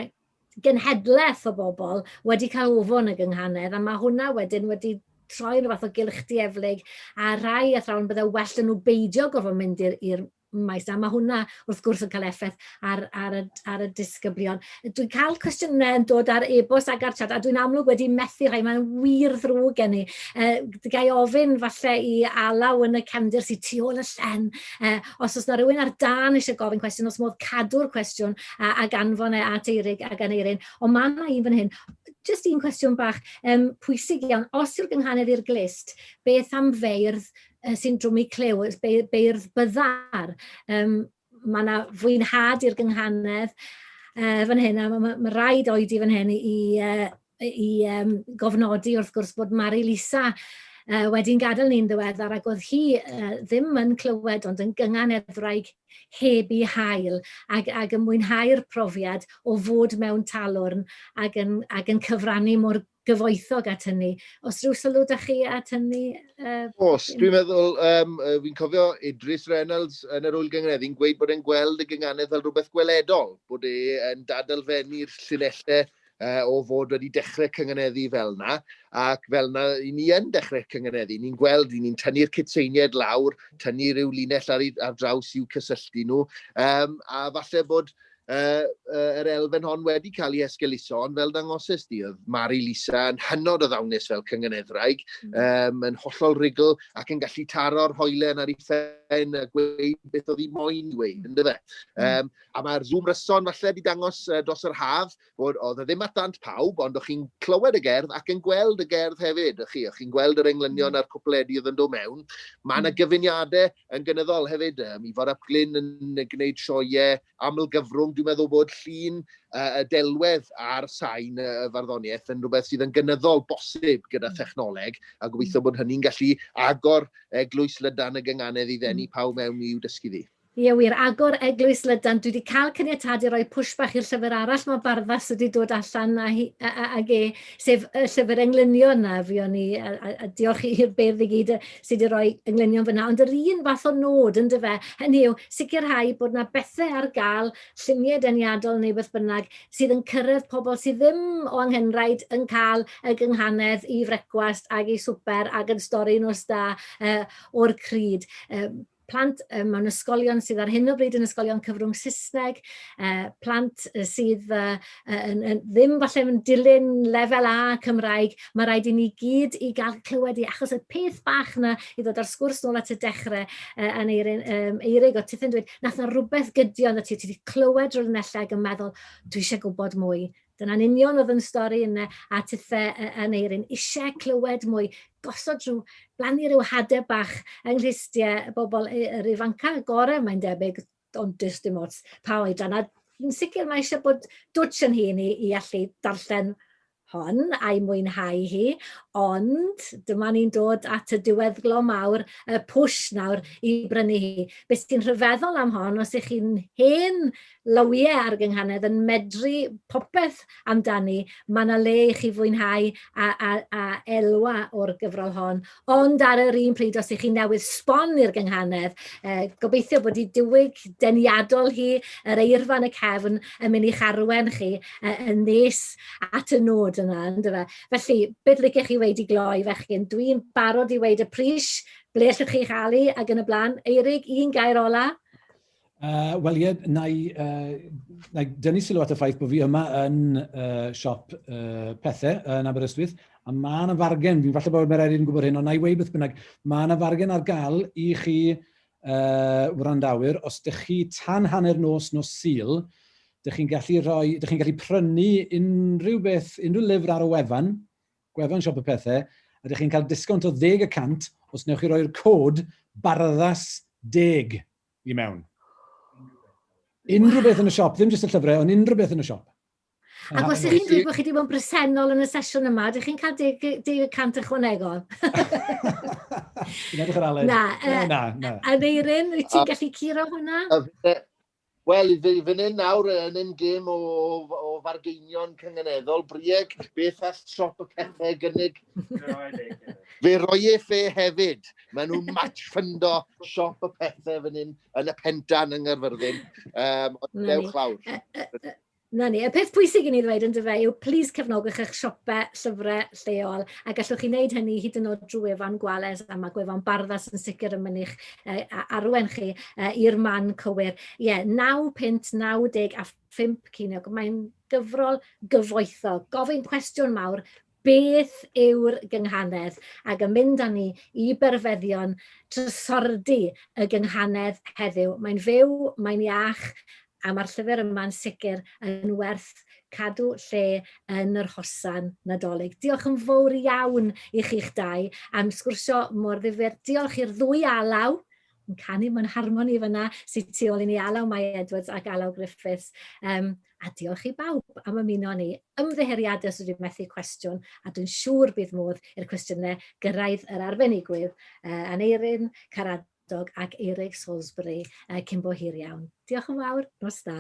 genhedlaeth o bobl wedi cael ofon y gynghanedd, a mae hwnna wedyn wedi troi'n rhywbeth o gylchdi eflyg, a rai athrawon bydde well yn nhw beidio gofod mynd i'r maes na. Mae hwnna wrth gwrs yn cael effaith ar y disgyblion. Dwi'n cael cwestiynau yn dod ar e-bost ag ar chat, a dwi'n amlwg wedi methu rhai, mae'n wir ddrwg gen i. Gai ofyn falle i alaw yn y cefndir sy'n tu ôl y llen. Os oes na rhywun ar dan eisiau gofyn cwestiwn, os modd cadw'r cwestiwn ac anfon e at Eirig ac an Eirin. Ond mae yna un fan hyn. Just un cwestiwn bach pwysig iawn. Os yw'r gynghanedd i'r glist, beth am feirdd sy'n drwm i clew, beirdd byddar. Mae yna fwynhad i'r gynghanedd fan hyn, a mae rhaid oedi fan hyn i gofnodi wrth gwrs bod Mari Lisa wedi'n gadael ni'n ddiweddar, ac oedd hi ddim yn clywed, ond yn gynghanedd wraig heb i hael, ac yn mwynhau'r profiad o fod mewn talwrn ac yn cyfrannu mor gyfoethog at hynny. Os rhyw sylw da chi at hynny? Os, dwi'n meddwl, fi'n cofio Idris Reynolds yn yr Wyl Gynghanedd, gweud bod e'n gweld y gynghanedd fel rhywbeth gweledol, bod e'n dadlfennu'r llinellau o fod wedi dechrau cynganeddu fel yna, ac fel yna, i ni yn dechrau cynganeddu. Ni'n gweld, ni'n tynnu'r cytseiniad lawr, tynnu rhyw linell ar draws i'w cysylltu nhw, a falle bod yr elfen hon wedi cael ei esgeuluso, ond fel dangoses di, oedd Mari Lisa yn hynod o ddawnus fel cyngeneddraig, yn hollol rigl ac yn gallu taro'r hoelen ar ei phen a gweud beth oedd hi moyn dweud, ynddo fe. A mae'r Zoom ryson falle wedi dangos dros yr haf, bod oedd e ddim at dant pawb, ond o'ch chi'n clywed y gerdd ac yn gweld y gerdd hefyd. O'ch chi'n gweld yr englynion a'r cwpledi oedd yn dod mewn. Mae yna gyfuniadau yn gynyddol hefyd. Mi fod Ap Glyn yn gwneud sioeau amlgyfrwng, dwi'n meddwl bod llun y delwedd ar sain y farddoniaeth yn rhywbeth sydd yn gynyddol bosib gyda thechnoleg, a gobeithio bod hynny'n gallu agor eglwys Lydan y Gynghanedd i ddenu pawb mewn i'w dysgu ddi. Ie wir, agor eglwys Lydan. Dwi wedi cael caniatadu roi push bach i'r llyfr arall mae Barddas wedi dod allan ag sef y llyfr englynio na fi o'n i, a diolch i'r beirdd i gyd sydd wedi rhoi englynio fyna, ond yr un fath o nod yn dyfe, hynny yw sicrhau bod yna bethau ar gael, lluniau deniadol neu beth bynnag, sydd yn cyrraedd pobl sydd ddim o anghenraid yn cael y gynghanedd i frecwast ag i swper ag yn stori nos da o'r cryd. Plant mewn ysgolion sydd ar hyn o bryd yn ysgolion cyfrwng Saesneg, plant sydd ddim falle yn dilyn lefel A Cymraeg, mae rhaid i ni gyd i gael clywed i, achos y peth bach na i ddod ar sgwrs nôl at y dechrau yn Eirig o Tithyn dweud, nath na rhywbeth gydio na ti wedi clywed rwy'n nelleg yn meddwl, dwi eisiau gwybod mwy. Dyna'n union oedd yn stori yna a tithau yn Eirin, eisiau clywed mwy, gosod rhyw, blannu rhyw hadau bach yng nghlistiau bobl yr ifanca gorau, mae'n debyg, ond dys dim ots pa oedran. A yn sicr mae eisiau bod dwtch yn hyn i allu darllen hon a'i mwynhau hi, ond dyma ni'n dod at y diweddglo mawr, y push nawr i brynu hi. Beth sy'n rhyfeddol am hon, os ych chi'n hen lywiau ar Gynghanedd yn medru popeth amdani, mae yna le i chi fwynhau a elwa o'r gyfrol hon. Ond ar yr un pryd, os ych chi'n newydd sbon i'r Gynghanedd, gobeithio bod i diwyg deniadol hi, yr eirfa yn y cefn, yn mynd i'ch arwen chi yn nes at y nod yna. Felly, beth licech chi wedi gloi fechgyn? Dwi'n barod i weid y pris, ble allwch chi chael ac yn y blaen. Eirig, un gair ola? Wel ie, na i dynnu sylw at y ffaith bod fi yma yn siop pethau yn Aberystwyth, a mae yna fargen, fi'n falle bod mae'r eraill yn gwybod hyn, ond na i weid beth bynnag, mae yna fargen ar gael i chi wrandawyr, os ydych chi tan hanner nos Sul, ydych chi'n gallu prynu unrhyw lyfr ar y gwefan siop y pethau, a ydych chi'n cael disgownt o 10% os newch chi roi'r cod Barddas 10 i mewn. Unrhyw beth yn y siop, ddim jyst y llyfrau, ond unrhyw beth yn y siop. Ac os ydych chi'n dweud bod chi wedi bod yn bresennol yn y sesiwn yma, ydych chi'n cael 10% ychwanegol? Dwi'n edrych ar Aled. Na. A Eirin, wyt ti'n gallu curo hwnna? Wel, fy'n un nawr yn un gêm o fargeinion cyngeneddol, brieg, beth all siop y pethau gynnig. Fe roi e ffe hefyd. Maen nhw'n match ffundo siop y pethau fy'n un yn y pentan yng Nghaerfyrddin. Dewch lawr. Na ni, y peth pwysig i ni ddweud yn dyfe yw plis cefnogwch eich siopau llyfrau lleol a gallwch chi wneud hynny hyd yn oed drwy wefan gwales a mae gwefan Barddas yn sicr yn mynd i'ch arwen chi i'r man cywir. Ie, 9.95 ceiniog. Mae'n gyfrol gyfoethog. Gofyn cwestiwn mawr, beth yw'r Gynghanedd? Ac yn mynd â ni i berfeddion trysordi y Gynghanedd heddiw. Mae'n fyw, mae'n iach, a mae'r llyfr yma'n sicr yn werth cadw lle yn yr hosan nadolig. Diolch yn fawr iawn i chi'ch dau am sgwrsio mor ddifyr. Diolch i'r ddwy alaw, yn canu mewn harmoni fyna, sydd tu ôl i ni Alaw Mai Edwards ac Alaw Griffiths. A diolch i bawb am ymuno ni. Ymddiheriadau os ydych methu cwestiwn, a dwi'n siŵr bydd modd i'r cwestiynau gyrraedd yr arbenigwydd. Aneirin, Caradog ac Eirig Salisbury cyn bo hir iawn. Diolch yn fawr, nos da.